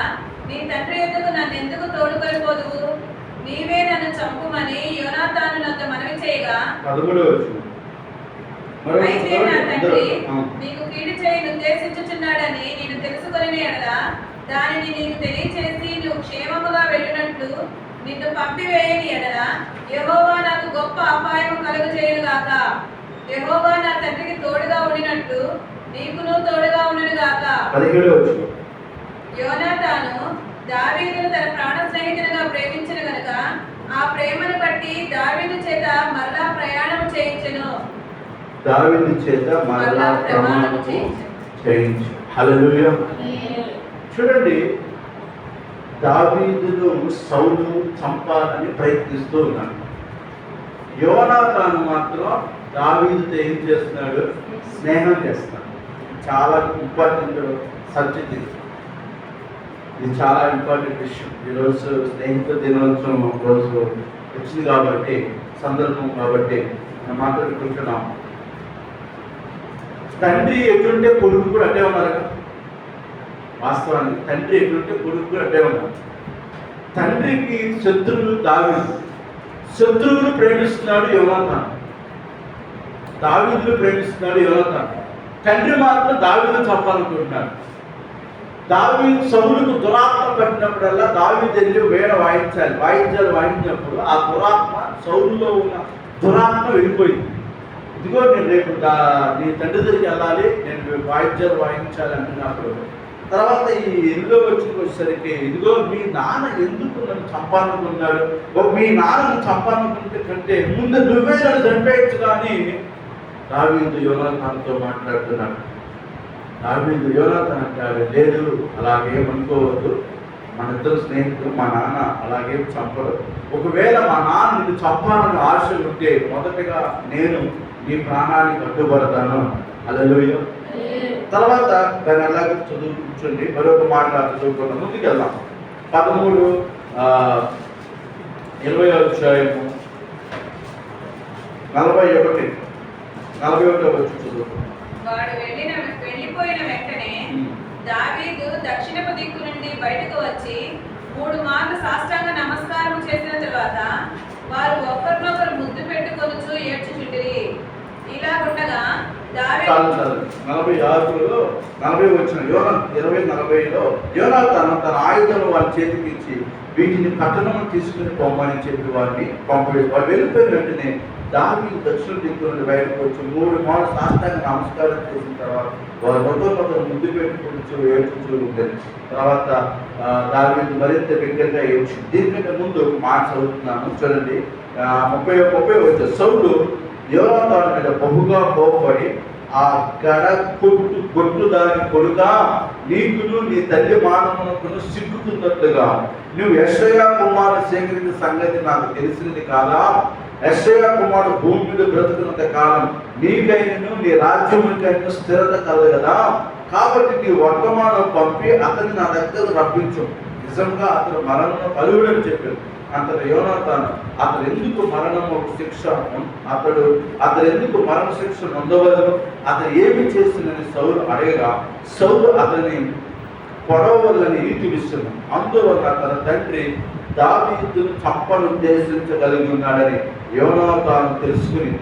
నీ తండ్రి యొద్దకు నన్ను ఎందుకు తోడుకొనిపోదువు? నీవే నన్ను చంపుమని యోనాతాను నన్ను మనవి చేయగా, అయితే నా తండ్రి నీకు కీడు చేయని ఉద్దేశించుచున్నాడని నేను తెలుసుకొని ఎడలా దానిని నీకు తెలియచేసి నువ్వు క్షేమముగా వెళ్ళినట్లు నిన్ను పంపివేయని ఎడలా యెహోవా నాకు గొప్ప అపాయం కలుగజేయుగాక. యెహోవా నా తండ్రికి తోడుగా ఉండినట్లు నీకును తోడుగా ఉండుగాక. యోనాతాను దావీదును తన ప్రాణ స్నేహితునిగా ప్రేమించిన గనుక ఆ ప్రేమను బట్టి దావీదు చేత మరలా ప్రయాణం చేయించెను. దావీదు చేత మరలా ప్రయాణం చేయించు. హల్లెలూయా. చూడండి, దావీదును సౌలు చంపాలని ప్రయత్నిస్తూ ఉన్నాడు. యోనాతాను మాత్రం దావీదుతో ఏం చేస్తున్నాడు? స్నేహం చేస్తున్నాడు. చాలా ఇంపార్టెంట్ సబ్జెక్ట్ ఇది చాలా ఇంపార్టెంట్ విషయం. ఈరోజు స్నేహితుల దినోత్సవం రోజు వచ్చింది కాబట్టి, సందర్భం కాబట్టి మనం మాట్లాడుకుంటున్నాం. తండ్రి ఎటుంటే కొడుకు కూడా అట్టే ఉన్నారు కదా. వాస్తవానికి తండ్రి ఎటుంటే కొడుకు కూడా అట్టే ఉన్నారు. తండ్రికి శత్రువులు దావీదు, శత్రువులు ప్రేమిస్తున్నాడు యోనాతాను, దావీదును ప్రేమిస్తున్నాడు యోనాతాను. తండ్రి మాత్రం దావీదును చంపాలనుకుంటున్నాడు. దావీదు సౌలుకు దురాత్మ పట్టినప్పుడల్లా దావీదు వెళ్ళి వేడ వాయించాలు వాయించినప్పుడు ఆ దురాత్మ, సౌలులో ఉన్న దురాత్మ వెళ్ళిపోయింది. ఇదిగో నేను రేపు నీ తండ్రి దగ్గరికి వెళ్ళాలి, నేను వాయిద్యాలు వాయించాలి అంటున్నప్పుడు తర్వాత ఈ ఎందులో వచ్చేసరికి ఇదిగో మీ నాన్న ఎందుకు నన్ను చంపాలనుకున్నాడు, మీ నాన్నను చంపాలనుకుంటే కంటే ముందు నువ్వే నన్ను చంపేయచ్చు. కానీ దావీదు యోనాతానుతో మాట్లాడుతున్నాడు. దావీదు యోనాతాను అంటాడు, లేదు అలాగేమనుకోవద్దు, మన ఇద్దరు స్నేహితులు, మా నాన్న అలాగేం చంపడు. ఒకవేళ మా నాన్న నిన్ను చంపాలని ఆశ ఉంటే మొదటగా నేను నీ ప్రాణానికి అడ్డుపడతాను. హల్లెలూయా. తర్వాత దాన్ని అలాగే చదువుకుంటండి. మరొక మాట చదువుకున్నాం. ముందుకు వెళ్దాం. 13:20 అధ్యాయము 41 వచ్చి చదువుకున్నాం. వాడు వెళ్ళిపోయిన వెంటనే దావీదు దక్షిణపు దిక్కు నుండి బయటకు వచ్చి 3 మార్లు సాష్టాంగ నమస్కారం చేసిన తరువాత వారు ఒకరినొకరు ముద్దు పెట్టుకొనుచు ఏడ్చుచుండిరి. ఇలా ఉండగా దావీదు 40 వచ్చిన 20:40లో యోనాతాను తన ఆయుధాలు వారి చేతికి ఇచ్చి వీటిని పట్టణం తీసుకుని పొమ్మని చెప్పి వారిని పంపేసి వారు వెళ్ళిపోయిన వెంటనే దావీదు దక్షిణ దిక్కు నుండి బయటకు వచ్చి 3 మార్లు సాష్టాంగ నమస్కారం చేసిన తర్వాత వారు ఒకరినొకరు ముద్దు పెట్టుకుంటూ ఏడ్చుతూ ఉండేది. తర్వాత దావీదు మరింత బిగ్గరగా ఏడ్చి, దీనికంటే ముందు మాట చదువుతున్నాను చూడండి. 30 వచ్చే సౌలు యోనాతాను మీద బహుగా కోపపడి, ఆ గొడ్లు దాని కొడుకా నీకును నీ తల్లి మానవునకును సిగ్గుతున్నట్లుగా నువ్వు యెషయా కుమారుడు సేకరించిన సంగతి నాకు తెలిసింది కాదా? యెషయా కుమారుడు భూమి మీద బ్రతుకున్నంత కాలం నీకైనను నీ రాజ్యముకైనా స్థిరత కలగదా? కాబట్టి నీ వర్తమానం పంపి అతన్ని నా దగ్గర రప్పించు. నిజంగా అతను మరణం పలువుడని చెప్పాడు. అతను యోనాతాను అతను ఎందుకు మరణము శిక్ష అతను ఎందుకు మరణ శిక్ష నొందవలను, అతను ఏమి చేస్తుందని సౌలు అడగగా సౌలు అతని పొడవలని ఈటివిస్తున్నాడు. అందువల్ల తన తండ్రి దావీదును చంపనుద్దేశించగలిగి ఉన్నాడని యోనాతాను తెలుసుకుని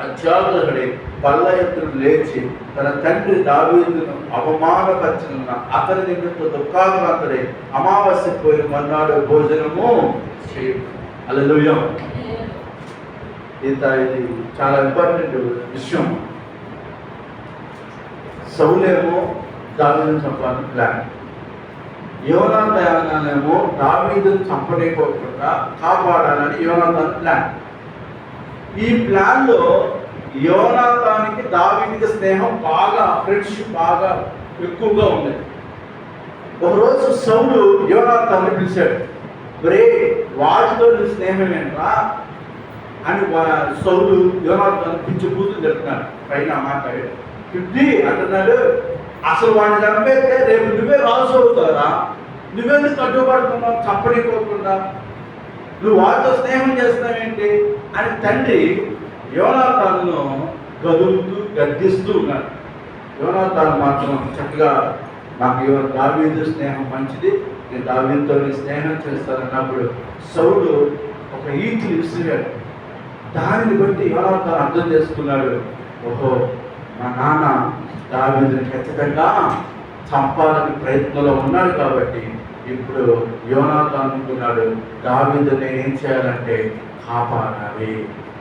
అత్యాగ్రహుడై పళ్ళ ఎత్తును లేచి తన తండ్రి దావీదును అవమానపరిచిన అతని నిమిత్తం దుఃఖాగ్రస్తుడై అమావాస్య పోయిన మన్నాడు భోజనము చేయడు. హల్లెలూయా. ఇది చాలా ఇంపార్టెంట్ విషయం. సౌలేమో దావీదును చంపాలని ప్లాన్, యోనాతానేమో దావీదును చంపలేకపోకుండా కాపాడాలని యోనాతాను ప్లాన్. ఈ ప్లాన్లో యోనాతానికి దావీదుకి స్నేహం బాగా, ఫ్రెండ్షిప్ బాగా ఎక్కువగా ఉంది. ఒకరోజు సౌలు యోనాతాన్ని పిలిచాడు. ఒరే, వాడితో నీ స్నేహం ఏంట్రా అని సౌలు యోనాతాను పిచ్చి కూతురు చెప్తున్నాడు. పైన మాట్లాడాడు. పిచ్చి అంటున్నాడు, అసలు వాడిని చంపేస్తే రేపు నువ్వే రాజు అవుతారా? నువ్వెందుకు కట్టుబడుతున్నావు చంపనిపోకుండా? నువ్వు వాడితో స్నేహం చేస్తున్నావేంటి అని తండ్రి యోనాతానును గదులుతూ గద్దిస్తూ ఉన్నాడు. యోనాతాను మాత్రం చక్కగా నాకు దావీదు స్నేహం మంచిది, నేను దావీదుతో స్నేహం చేస్తానన్నప్పుడు సౌలు ఒక ఈటిని విసిరాడు. దానిని బట్టి యోనాతాను అర్థం చేసుకున్నాడు, ఓహో మా నాన్న దావీదుని ఖచ్చితంగా చంపాలని ప్రయత్నంలో ఉన్నాడు కాబట్టి ఇప్పుడు యోనాతాను అనుకున్నాడు, దావీదుని ఏం చేయాలంటే కాపాడాలి.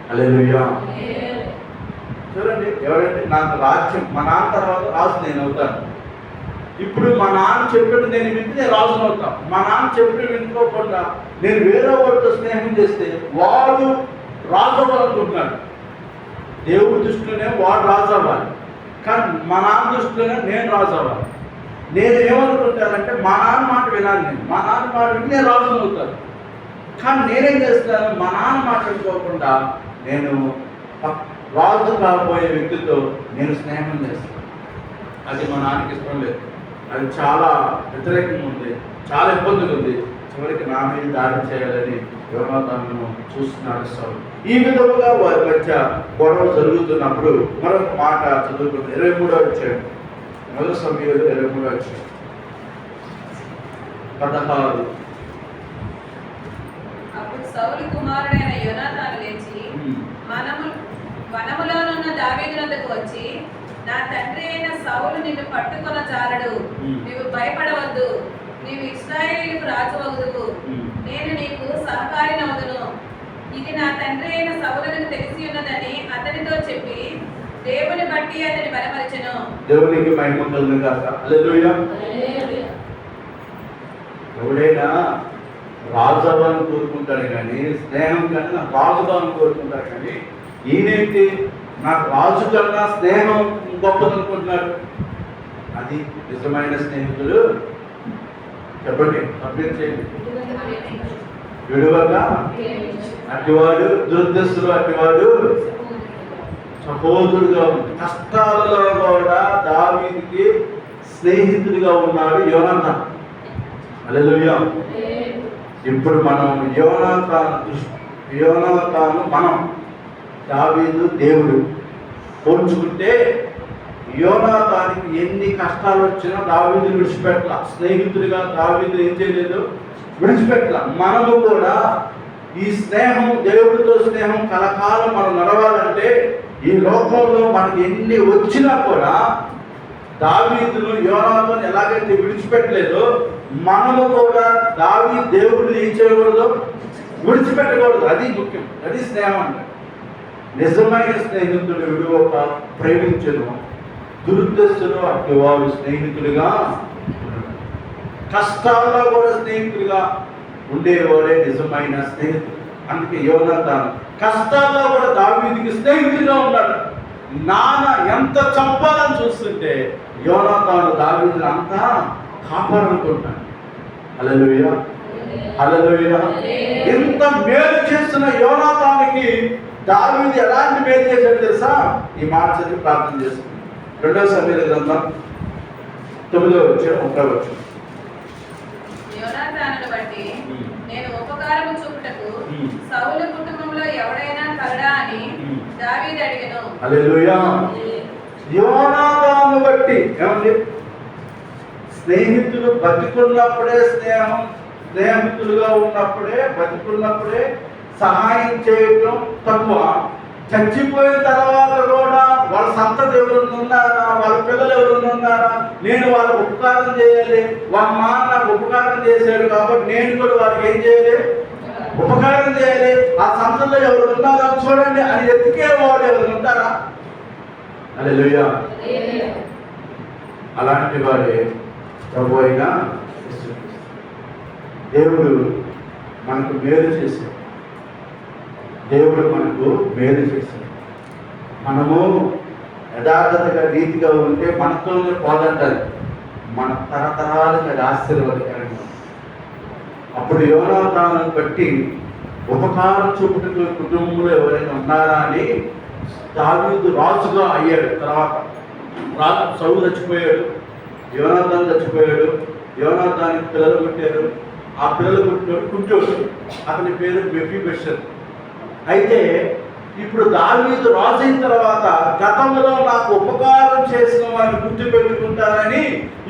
హల్లెలూయా. చూడండి, ఎవరంటే నాకు రాజ్యం, మా నాన్న తర్వాత రాజు నేను అవుతాను. ఇప్పుడు మా నాన్న చెప్పినట్టు నేను వింటే నేను రాజును అవుతాను. మా నాన్న చెప్పినట్టు వినుకోకుండా నేను వేరే వాడితో స్నేహం చేస్తే వాడు రాజు అవ్వాలనుకుంటున్నాడు. దేవుడి దృష్టిలోనే వాడు రాజు అవ్వాలి, కానీ మా నాన్న దృష్టిలోనే నేను రాజు అవ్వాలి. నేను ఏమనుకుంటానంటే మా నాన్న మాట వినాలి, నేను మా నాన్న మాట విని నేను రాజును అవుతాను. కానీ నేనేం చేస్తాను, మా నాన్న మాట వినుకోకుండా నేను రాజు కాబోయే వ్యక్తితో నేను స్నేహం చేస్తాను. అది మా నాన్నకి ఇష్టం లేదు, అది చాలా వ్యతిరేకంగా ఉంది, చాలా ఇబ్బందిగా ఉంది. చివరికి నా మీద దాడి చేయాలని యోనాతాను చూస్తున్నాడు సౌలు. ఈ విధముగా వారి మధ్య గొడవ జరుగుతున్నప్పుడు మరొక మాట చదువుకుంటే 23వ అధ్యాయం, మొదటి సమయంలో 23వ అధ్యాయం 16. అప్పుడు సౌలు కుమారుడైన యోనాతాను లేచి వనములోనున్న దావీదు వద్దకు వచ్చి, నా తండ్రి అయిన సౌలు నిన్ను పట్టుకొన చాలడు, నీవు భయపడవద్దు, నీవు ఇశ్రాయేలీయులకు రాజువగుదువు, నేను నీకు సహకారినవుదును, ఇది నా తండ్రి అయిన సౌలునకు తెలిసి ఉన్నదని అతనితో చెప్పి దేవుని బట్టి అతని బలపరిచెను. దేవునికి మహిమ కలుగును గాక. హల్లెలూయా. ఎవడైనా రాజు అవ్వాలని కోరుకుంటాడు కానీ స్నేహం కన్నా నాకు రాజు కావాలని కోరుకుంటాడు. కానీ ఈయనేంటి, నాకు రాజు కన్నా స్నేహం గొప్పదనుకుంటున్నాడు. అది నిజమైన స్నేహితుడు. చెప్పండి, కంప్లీట్ చేయండి. విడువగా అటివాడు, దురదృష్టులు అటివాడు సహోదరుడుగా ఉంది. కష్టాలలో కూడా దావీదుకి స్నేహితుడిగా ఉన్నాడు యోనాతాను. హల్లెలూయా. ఇప్పుడు మనం యోనాతాను మనం, దావీదు దేవుడు పోల్చుకుంటే యోనాతానికి ఎన్ని కష్టాలు వచ్చినా దావీదు విడిచిపెట్టల. స్నేహితుడిగా దావీదు ఏం చేయలేదు, విడిచిపెట్టల. మనము కూడా ఈ స్నేహం, దేవుడితో స్నేహం కలకాలం మనం నడవాలంటే ఈ లోకంలో మనకి ఎన్ని వచ్చినా కూడా దావీదును యోనాతాను ఎలాగైతే విడిచిపెట్టలేదో మనము కూడా దేవుడిని ఏం చేయకూడదు, విడిచిపెట్టకూడదు. అది ముఖ్యం, అది స్నేహం అంటే. నిజమైన స్నేహితుడు విడువక ప్రేమించను, దురుద్దేశులు అట్టి వారు స్నేహితుడిగా, కష్టాల్లో కూడా స్నేహితుడిగా ఉండేవాడే నిజమైన స్నేహితుడు. అందుకే యోనాతాను కష్టాల్లో కూడా దావీదుకి స్నేహితుడిగా ఉన్నాడు. నాన్న ఎంత చంపాలని చూస్తుంటే యోనాతాను దావీదుని అంతా కాపాడనుకుంటాను. హల్లెలూయా, హల్లెలూయా. ఎంత మేలు చేస్తున్న యోనాతానికి దావీదు ఎలాంటి మేలు చేశాడు తెలుసా? ఈ మాట చదివి ప్రార్థన చేస్తుంది. 2 సమూయేలు గ్రంథం 9వ అధ్యాయం 1వ వచనం. యోనాతానును బట్టి నేను ఉపకారము చూపుటకు సౌలు కుటుంబంలో ఎవడైనా కలడా అని దావీదు అడిగెను. హల్లెలూయా. యోనాతాను బట్టి ఏమండి? స్నేహితులు బతికున్నప్పుడే స్నేహితులుగా ఉన్నప్పుడే బతికున్నప్పుడే సహాయం చేయటం తక్కువ. చచ్చిపోయిన తర్వాత కూడా వాళ్ళ సంతతి ఎవరు ఉన్నారా, వాళ్ళ పిల్లలు ఎవరు ఉన్నారా, నేను వాళ్ళకు ఉపకారం చేయాలి, వాళ్ళ మా నాకు ఉపకారం చేశాడు కాబట్టి నేను కూడా వారికి ఏం చేయాలి, ఉపకారం చేయాలి. ఆ సంతలో ఎవరు ఉన్నారో చూడండి అని ఎత్తికే వాళ్ళు ఎవరు ఉంటారా? హల్లెలూయా. అలాంటి వాడే ప్రభు అయిన యేసుక్రీస్తు. దేవుడు మనకు మేలు చేశాడు. దేవుడు మనకు మేలు చేశాడు. మనము యథార్థతగా రీతిగా ఉంటే మనతోనే పోదంటారు, మన తరతరాలకు అది ఆశీర్వాదకరంగా. అప్పుడు యోనాతానును బట్టి ఉపకారం చూపుటకు కుటుంబంలో ఎవరైనా ఉన్నారా అని దావీదు రాజుగా అయ్యాడు. తర్వాత రాజు సౌలు చచ్చిపోయాడు, యోనాతాను చచ్చిపోయాడు. యోనాతానికి పిల్లలు పుట్టారు. ఆ పిల్లలు పుట్టినోడు కుంటోడు, అతని పేరు మెఫీబోషెత్. అయితే ఇప్పుడు దావీదు రాజు అయిన తర్వాత గతంలో నాకు ఉపకారం చేసిన వారిని గుర్తు పెట్టుకుంటారని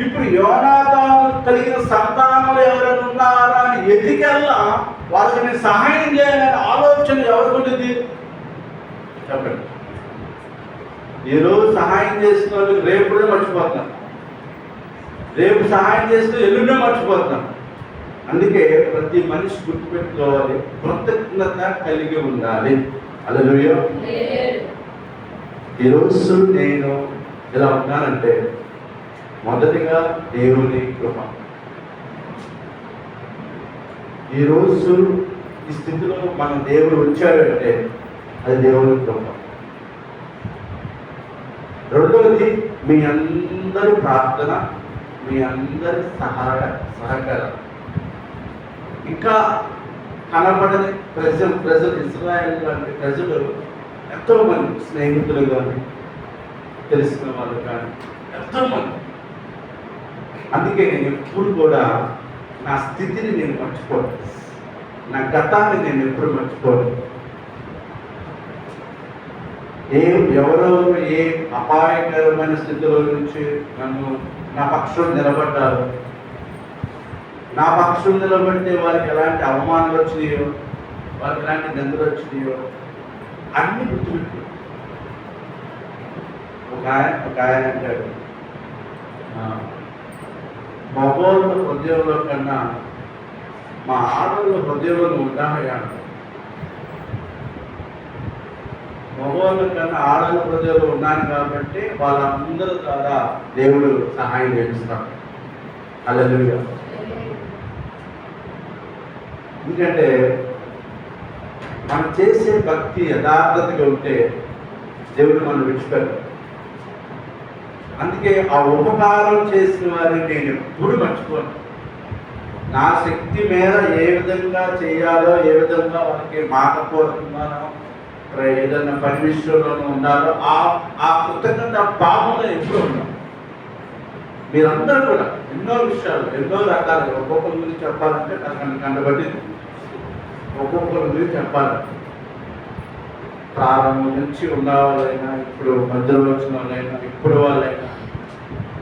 ఇప్పుడు యోనాతాను కలిగిన సంతానాలు ఎవరైనా ఉన్నారా అని ఎదికెల్లా వాళ్ళకి నేను సహాయం చేయాలనే ఆలోచన ఎవరికి ఉంటుంది చెప్పండి. ఈరోజు సహాయం చేసిన వాళ్ళకి రేపుడే మర్చిపోతున్నారు, రేపు సహాయం చేస్తూ ఎల్లుండే మర్చిపోతున్నారు. అందుకే ప్రతి మనిషి గుర్తుపెట్టుకోవాలి, కృతజ్ఞత కలిగి ఉండాలి. హల్లెలూయా. ఈరోజు నేను ఎలా ఉన్నానంటే మొదటిగా దేవుని కృప. ఈరోజు ఈ స్థితిలో మన దేవుడు వచ్చాడంటే అది దేవుని కృప. రెండవది మీ అందరి ప్రార్థన, మీ అందరి సహకారం. ఇంకా కనబడని ప్రజలు ఇశ్రాయేలు లాంటి ప్రజలు ఎంతోమంది స్నేహితులు కానీ తెలిసిన వాళ్ళు కానీ ఎంతోమంది. అందుకే నేను ఎప్పుడు కూడా నా స్థితిని నేను మర్చిపోను, నా గతాన్ని నేను ఎప్పుడు మర్చిపోను. ఎవరో ఏ అపాయకరమైన స్థితిలో నుంచి నా పక్షం నిలబడ్డారు, నా పక్షం నిలబడితే వారికి ఎలాంటి అవమానాలు వచ్చినాయో, వారికి ఎలాంటి నిందలు వచ్చినాయో అన్ని గుర్తుపెట్టు. ఒక ఆయన అంటాడు, మగోళ్ళ హృదయంలో కన్నా మా ఆడవాళ్ళ హృదయంలో ఉంటాయా. మగవాళ్ళ కన్నా ఆడవాళ్ళ హృదయంలో ఉన్నాను కాబట్టి వాళ్ళందరి ద్వారా దేవుడు సహాయం చేస్తాడు. హల్లెలూయా. ఎందుకంటే మనం చేసే భక్తి యథార్థతగా ఉంటే దేవుడు మనం విడిచిపెట్టాడు. అందుకే ఆ ఉపకారం చేసిన వారిని నేను ఎప్పుడు మర్చిపోను. నా శక్తి మేర ఏ విధంగా చేయాలో, ఏ విధంగా వాళ్ళకి మాటపూర్వకంగానో ఏదైనా పని విషయంలోనూ ఉండాలో ఆ కృతజ్ఞత భావంలో ఎప్పుడు ఉన్నాం. మీరందరూ కూడా ఎన్నో విషయాలు, ఎన్నో రకాలుగా ఒక్కొక్కరి గురించి చెప్పాలంటే నాకు కండబట్టింది. ఒక్కొక్కరి గురించి చెప్పాలి. ప్రారంభం నుంచి ఉన్న వాళ్ళైనా, ఇప్పుడు మధ్యలో వచ్చిన వాళ్ళైనా, ఇప్పుడు వాళ్ళైనా,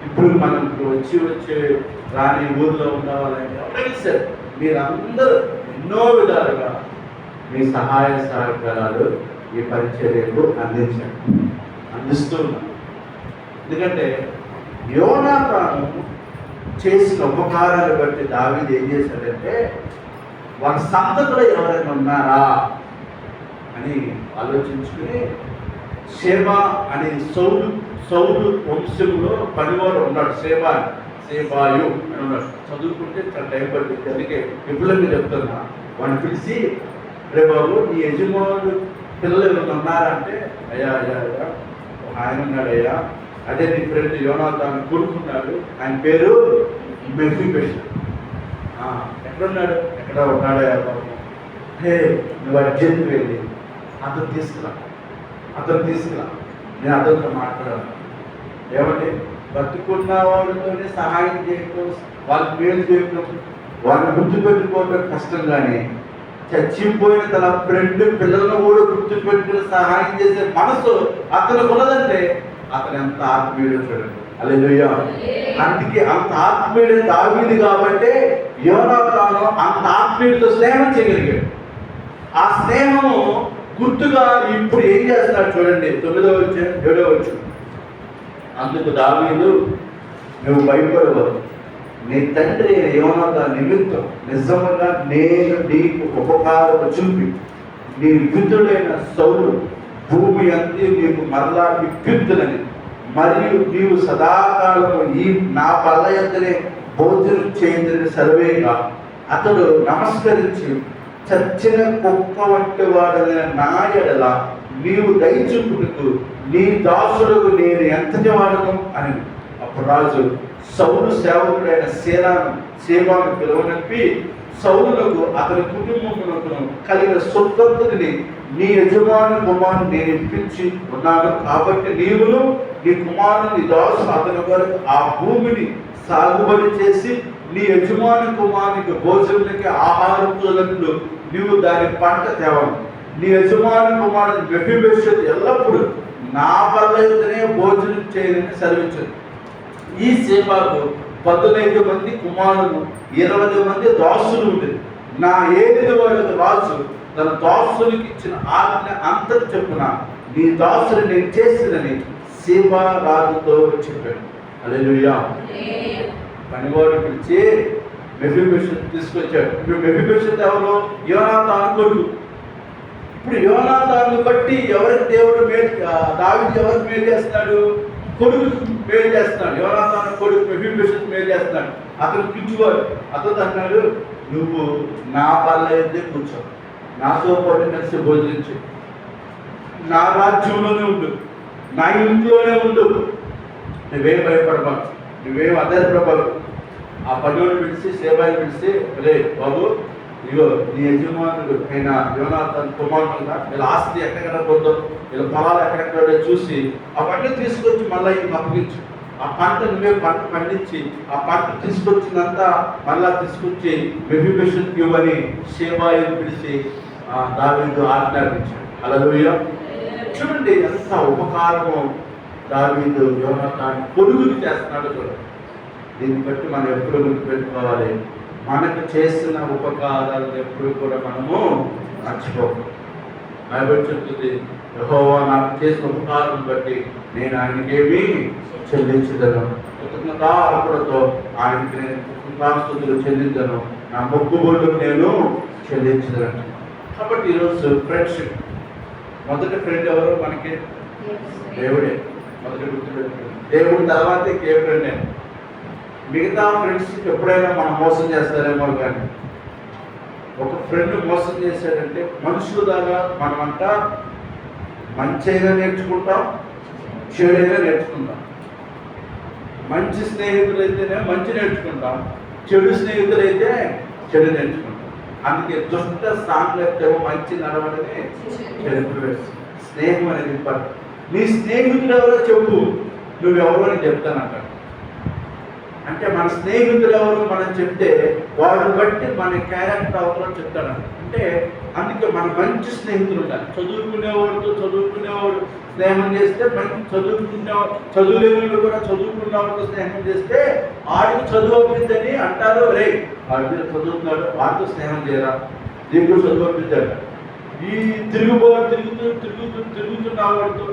ఇప్పుడు మనకు వచ్చి రాని ఊర్లో ఉన్న వాళ్ళైనా ఎవరైనా సరే మీరందరూ ఎన్నో విధాలుగా మీ సహాయ సహకారాలు ఈ పరిచర్యకు అందిస్తున్నారు. ఎందుకంటే యోనాతాను చేసిన ఉపకారాన్ని బట్టి దావీదు ఏం చేశాడంటే వాళ్ళ సంతతిలో ఎవరైనా ఉన్నారా అని ఆలోచించుకుని సేబా అనే సౌలు వంశంలో పనివాడు ఉన్నాడు. సేబాయు అని ఉన్నాడు. చదువుకుంటే చాలా టైం పడుతుంది. అందుకే ఇప్పుడు మీరు చెప్తున్నా, వాడిని పిలిచి రే బాబు నీ యజమానులు పిల్లలు ఎవరైనా ఉన్నారంటే అయ్యా ఆయన ఉన్నాడయ్యా, అదే నీ ఫ్రెండ్ యోనాతాను కొడుకున్నాడు, ఆయన పేరు మెఫీబోషెత్. ఎక్కడున్నాడు? ఎక్కడ ఉన్నాడయ్యా బాబు? హే, నువ్వు అర్జెంట్ వెళ్ళి అతను తీసుకురా, నేను అతనితో మాట్లాడాను. ఏమంటే బతుకున్న వాళ్ళతోనే సహాయం చేయటం, వాళ్ళకి మేలు చేయటం, వాళ్ళని గుర్తుపెట్టుకోవడం కష్టం. కానీ చచ్చిపోయిన తన ఫ్రెండ్ పిల్లలను కూడా గుర్తుపెట్టుకుని సహాయం చేసే మనసు అతనికి ఉన్నదంటే అతను ఎంత ఆత్మీయుడు చూడండి. హల్లెలూయా. అందుకే అంత ఆత్మీయుడు దావీదు కాబట్టి యోనాతాను అంత ఆత్మీయుడితో స్నేహం చేయగలిగాడు. ఆ స్నేహము గుర్తుగా ఇప్పుడు ఏం చేస్తున్నాడు చూడండి, 9వ అధ్యాయం 7వ వచనం. అందుకు దావీదు, నువ్వు భయపడవద్దు, నీ తండ్రి యోనాతాను నిమిత్తం నిజముగా నేను నీకు ఉపకారం చూపి నీ విధుడైన సౌలు భూమి అంతే నీకు మరలా విప్పిద్దునని, మరియు నీవు సదాకాలము ఈ నా పల్ల యొద్దనే భోజనం చేయదని సర్వేగా. అతడు నమస్కరించి, చచ్చిన కుక్క వంటి వాడైన నా ఎడల నీవు దయచూపుటకు నీ దాసులకు నేను ఎంతటి వాడను అని. అప్పుడు రాజు సౌలు సేవకుడైన సేవాను పిలువనంపి సౌలులకు అతని కుటుంబములకు కలిగిన సొత్తుని నీ యజమాని కుమారుని నేను ఇప్పించి ఉన్నాను కాబట్టి నీవును నీ కుమారుని నీ దాసు అతని వరకు ఆ భూమిని సాగుబడి చేసి నీ యజమాని కుమారునికి భోజనానికి ఆహారం తోలట్లు నీవు దాని పంట తేవాలి. నీ యజమాని కుమారుని మెఫీబోషెతు ఎల్లప్పుడూ నా పల్లెనే భోజనం చేయని సెలవించదు. ఈ సేవకు 15 మంది కుమారులు 20 మంది దాసులు ఉండేది. నా 7 వాళ్ళకు రాజు తన దాసునికి ఇచ్చిన ఆజ్ఞ అంతటి చెప్పున నీ దాసుని నేను చేసినని సీబా రాజుతో చెప్పాడు. హల్లెలూయా. పనివాడు పిలిచి మెఫీబోషెతు తీసుకొచ్చాడు. ఇప్పుడు మెఫీబోషెతు ఎవరు? యోనాతాను కొడుకు. ఇప్పుడు యోనాతాను బట్టి ఎవరికి దేవుడు మేలు, దావీదు ఎవరికి మేలు చేస్తున్నాడు? కొడుకు మేలు చేస్తున్నాడు. యోనాతాను కొడుకు మెఫీబోషెతు మేలు చేస్తున్నాడు. అతను పిచ్చివాడు. అతను అన్నాడు, నువ్వు నా పల్ల అయితే కూర్చో, నాతో పాటు కలిసి భోజనించు, నా రాజ్యంలోనే ఉండు, నా ఇంట్లోనే ఉండు, నువ్వేం భయపడబాకు, నువ్వేం అధైర్యపడబాకు. ఆ పనివాడు పిలిచి సేవాయి పిలిచి, రే బాబు, ఇగో నీ యజమానుడు అయిన యోనాతాను కుమారుడుగా వీళ్ళ ఆస్తి ఎక్కడెక్కడ పోతుందో, వీళ్ళ పొలాలు ఎక్కడెక్కడ చూసి ఆ పంట తీసుకొచ్చి మళ్ళీ ఇంక అప్పగించు. ఆ పంట నువ్వే పంట పండించి ఆ పంట తీసుకొచ్చినంతా మళ్ళా తీసుకొచ్చి మెఫీబోషెతుకు ఇవ్వని సేవాయిని పిలిచి దావీదు ఆజ్ఞాపించాడు. హల్లెలూయా. చూడండి ఎంత ఉపకారము దావీదు యోనాతాను కొడుకుని చేస్తున్నాడు చూడండి. దీన్ని బట్టి మనం ఎప్పుడు గుర్తుపెట్టుకోవాలి, మనకు చేసిన ఉపకారాలను ఎప్పుడు కూడా మనము మర్చిపోకూడదు. బైబిల్ చెప్తుంది, యెహోవా నాకు చేసిన ఉపకారం బట్టి నేను ఆయనకేమీ చెల్లించదను, కృతజ్ఞతార్పణతో ఆయనకి నేను కృతజ్ఞతాస్తుతులు చెల్లించను, నా మొక్కుబడులు నేను చెల్లించదను. కాబట్టి ఈరోజు ఫ్రెండ్షిప్, మొదటి ఫ్రెండ్ ఎవరు మనకి? దేవుడే. మొదటి గుర్తుపెట్టుకుంది దేవుడు, తర్వాతే ఏ ఫ్రెండ్. మిగతా ఫ్రెండ్స్ ఎప్పుడైనా మనం మోసం చేస్తారేమో, కానీ ఒక ఫ్రెండ్ మోసం చేశాడంటే మనుషుల ద్వారా మనమంతా మంచిగా నేర్చుకుంటాం, చెడైనా నేర్చుకుంటాం. మంచి స్నేహితులైతేనే మంచి నేర్చుకుంటాం, చెడు స్నేహితులైతే చెడు నేర్చుకుంటాం. అందుకే దుష్ట సాంగత్యము మంచి నడవడమే చెడు. స్నేహం అనేది ఇంపార్టెంట్. నీ స్నేహితుడు ఎవరో చెప్పు, నువ్వెవరో అని చెప్తానంటాడు. అంటే మన స్నేహితులు ఎవరు మనం చెప్తే వాడిని బట్టి మన క్యారెక్టర్ ఎవరో చెప్తాడు. అంటే అందుకే మన మంచి స్నేహితులు ఉండాలి. చదువుకునేవాడు స్నేహం చేస్తే మంచి చదువులేని కూడా చదువుకున్నవాడితో స్నేహం చేస్తే వాడికి చదువు అవుతుందని అంటారు. రే వాడి మీద చదువుతున్నాడు, వాడితో స్నేహం చేయరా, దీనికి చదువు అవుతుందంట. ఈ తిరుగుతున్న వాడితో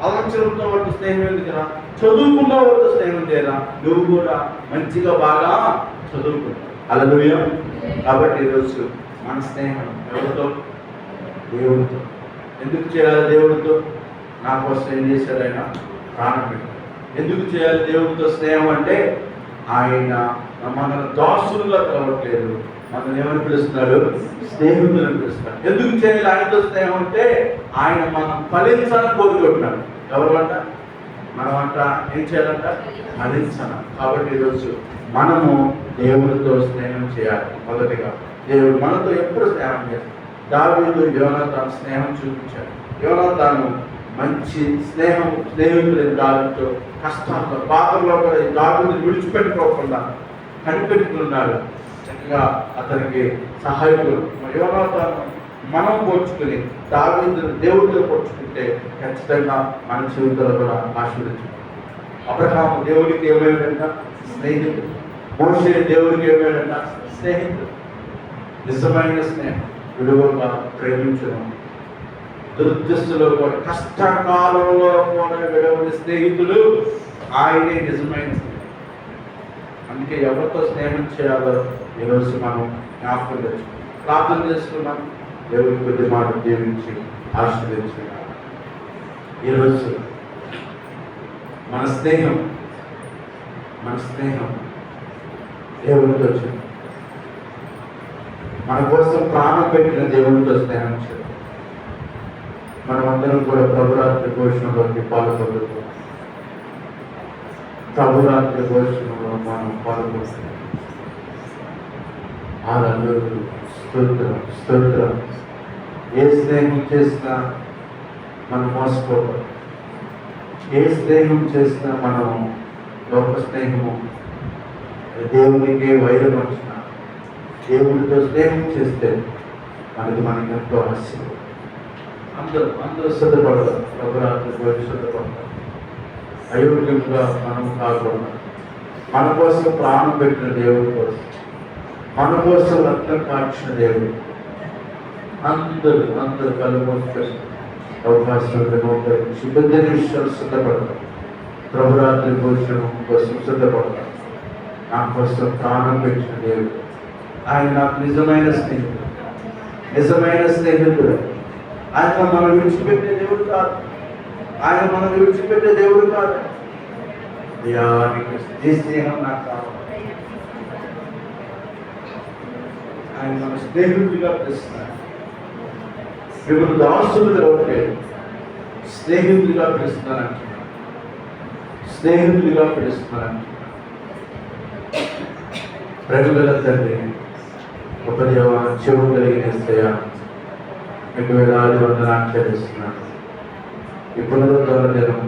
అవసరంతో వాడితో స్నేహం ఎందుకురా, చదువుకున్న వాడితో స్నేహం చేయరా, నువ్వు కూడా మంచిగా బాగా చదువుకుంటావు. హల్లెలూయా. కాబట్టి ఈరోజు మన స్నేహం ఎవరితో? దేవుడితో. ఎందుకు చేయాలి దేవుడితో? నా కోసం ఏం చేశాడు ఆయన? ప్రాణం పెట్టాడు. ఎందుకు చేయాలి దేవుడితో స్నేహం అంటే ఆయన మన దాసులుగా పిలవట్లేదు, మనం ఏమని పిలుస్తున్నాడు? స్నేహితులను పిలుస్తున్నాడు. ఎందుకు చేయాలి ఆయనతో స్నేహం అంటే ఆయన మనం ఫలించాలని కోరుకుంటున్నాడు. ఎవరు అంట? మనమంట ఏం చేయాలంట? ఫలించాలి. కాబట్టి ఈరోజు మనము దేవుడితో స్నేహం చేయాలి. మొదటిగా దేవుడు మనతో ఎప్పుడు స్నేహం చేస్తాడు. దావీదు యోనాతాను స్నేహం చూపించాడు. యోనాతాను మంచి స్నేహితులైన దావీదుతో కష్టాల్లో బాధల్లో కూడా దావీదుని విడిచిపెట్టుకోకుండా కనిపెట్టుకున్నాడు. చక్కగా అతనికి సహాయకులు. యోనాతాను మనం పోల్చుకుని దావీదుని దేవుడితో పోల్చుకుంటే ఖచ్చితంగా మన జీవితంలో కూడా ఆశీర్వదించాలి. అబ్రహాము దేవుడికి ఏమైనా స్నేహితుడు, మోషే దేవుడికి ఏమైనా స్నేహితుడు. నిజమైన స్నేహం, విలువగా ప్రేమించడం, దుర్దశలో కూడా కష్టకాలంలో కూడా విలువని స్నేహితులు ఆయనే నిజమైన స్నేహితుడు. అందుకే ఎవరితో స్నేహం చేయాలో ఈరోజు మనం జ్ఞాపకం తెచ్చుకున్నాం, ప్రార్థన చేసుకున్నాం. దేవుడి కొద్ది మాట దీవించి ఆశీర్వదించుకున్నాం. ఈరోజు మన స్నేహం దేవుడితో వచ్చింది. మన కోసం ప్రాణం పెట్టిన దేవుడితో స్నేహం చేయాలి. మనమందరం కూడా ప్రభురాత్రి ఘోషణలోకి పాల్గొంటున్నాం. ప్రభురాత్రి ఘోషణలో మనం పాల్గొంటున్నాం. హల్లెలూయా, స్తోత్రం. ఏ స్నేహం చేసినా మనం మోసపోతాం. ఏ స్నేహం చేసినా మనం లోక స్నేహము, దేవునికి వైరం వచ్చిన దేవుడితో స్నేహం చేస్తే మనకి ఎంతో ఆశీర్వాదం. అందరూ సిద్ధపడతారు. ప్రభురాత్రి సిద్ధపడతారు. అయోగ్యంగా మనం కాకుండా మన కోసం ప్రాణం పెట్టిన దేవుడి కోసం, మన కోసం రక్తం కార్చిన దేవుడు. అందరూ కళ్ళు మూసుకొని అవకాశం మోకరించి 10 నిమిషాలు సిద్ధపడతారు. ప్రభురాత్రి భోజనం కోసం సిద్ధపడతారు. నా కోసం ప్రాణం పెట్టిన దేవుడు. ఆయన నాకు నిజమైన స్నేహితుడు. ఆయన మనం విడిచిపెట్టే దేవుడు కాదు. ఈ స్నేహం నాకు కావాలి. ఆయన మన స్నేహితుడిగా పిలుస్తున్నాడు. మిమ్మల్ని దాసులుగా ఉండలేదు, స్నేహితుడిగా పిలుస్తున్నాను. ప్రేమగల తండ్రి, ఒక దేవ చెవు కలిగిన స్తయా మీకు వేలాది వందనాలు చెల్లిస్తున్నాను. ఈ పునరుద్ధరణ దినం,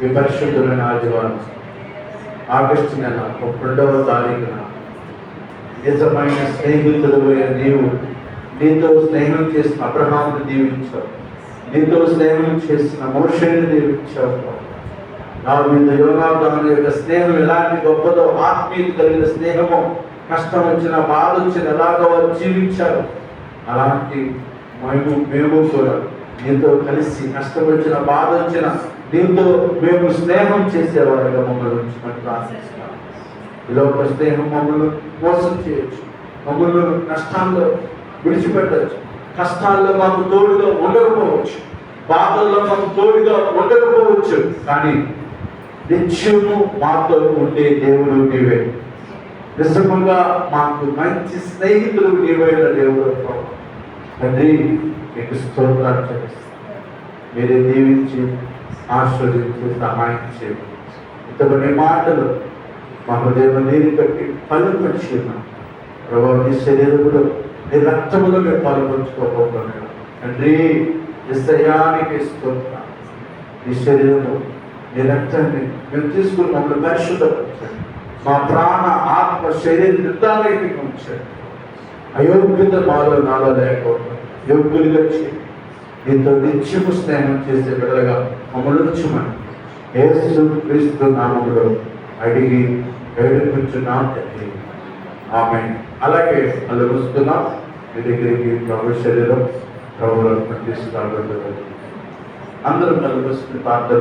ఈ పరిశుద్ధమైన ఆదివారం ఆగస్టు నెల 2వ తారీఖున నిజమైన స్నేహితుడు నీతో స్నేహం చేసిన అబ్రహామును దీవించావు. నీతో స్నేహం చేసిన మోషేని దీవించావు. దావీదు యోనాతాను యొక్క స్నేహం ఎలాంటి గొప్పదో, ఆత్మీయత కలిగిన స్నేహము, కష్టం వచ్చిన బాధ వచ్చిన ఎలాగో వారు జీవించారు. అలాంటి మేము కూడా నీతో కలిసి కష్టం వచ్చిన బాధ వచ్చిన నీతో మేము స్నేహం చేసేవారుగా మమ్మల్ని ఉంచమని ప్రార్థిస్తున్నాం. ఇలాగ స్నేహం మమ్మల్ని మోసం చేయొచ్చు, మమ్మల్ని కష్టాల్లో విడిచిపెట్టచ్చు, కష్టాల్లో మాకు తోడుగా ఉండకపోవచ్చు, బాధల్లో మాకు తోడుగా ఉండకపోవచ్చు. కానీ నిత్యము మాతో ఉండే దేవుడు నీవే. నిజముగా మాకు మంచి స్నేహితులు నీవైన దేవుడు తండ్రి, మీకు స్తోత్రాలు చెల్లిస్తాను. మీరే దీవించి ఆశీర్వదించి సహాయం చేయండి. ఇంతమంది మాటలు మా హృదయం నీరు కట్టి ఫలింపచి ఉన్నాం. ప్రభావ నీ శరీరములో నీ రక్తములో మేము పాల్పంచుకోకపోతున్నాం. తండ్రి, నిశ్చయానికి స్తోత్రం. నీ శరీరము నీ రక్తాన్ని మేము తీసుకుని మమ్మల్ని పరిశుద్ధపరచండి. మా ప్రాణ ఆత్మ శరీర నిర్ధారణకి ఉంచండి. అయోగ్యత మాలో నాలో లేకపోతే యోగ్యులుగా చేయండి. నీతో నిత్యము స్నేహం చేసే బిడ్డలుగా మమ్మల్ని ఉంచమని యేసు క్రీస్తు నామములో అడిగి వేడుకుంటున్నాం తండ్రి, ఆమేన్. అలాగే అలా వస్తున్నాం మీ దగ్గరికి ప్రభు శరీరం ప్రభువులను తీసుకురాబడ్డారు. అందరూ కలుగుతుంది ప్రార్థన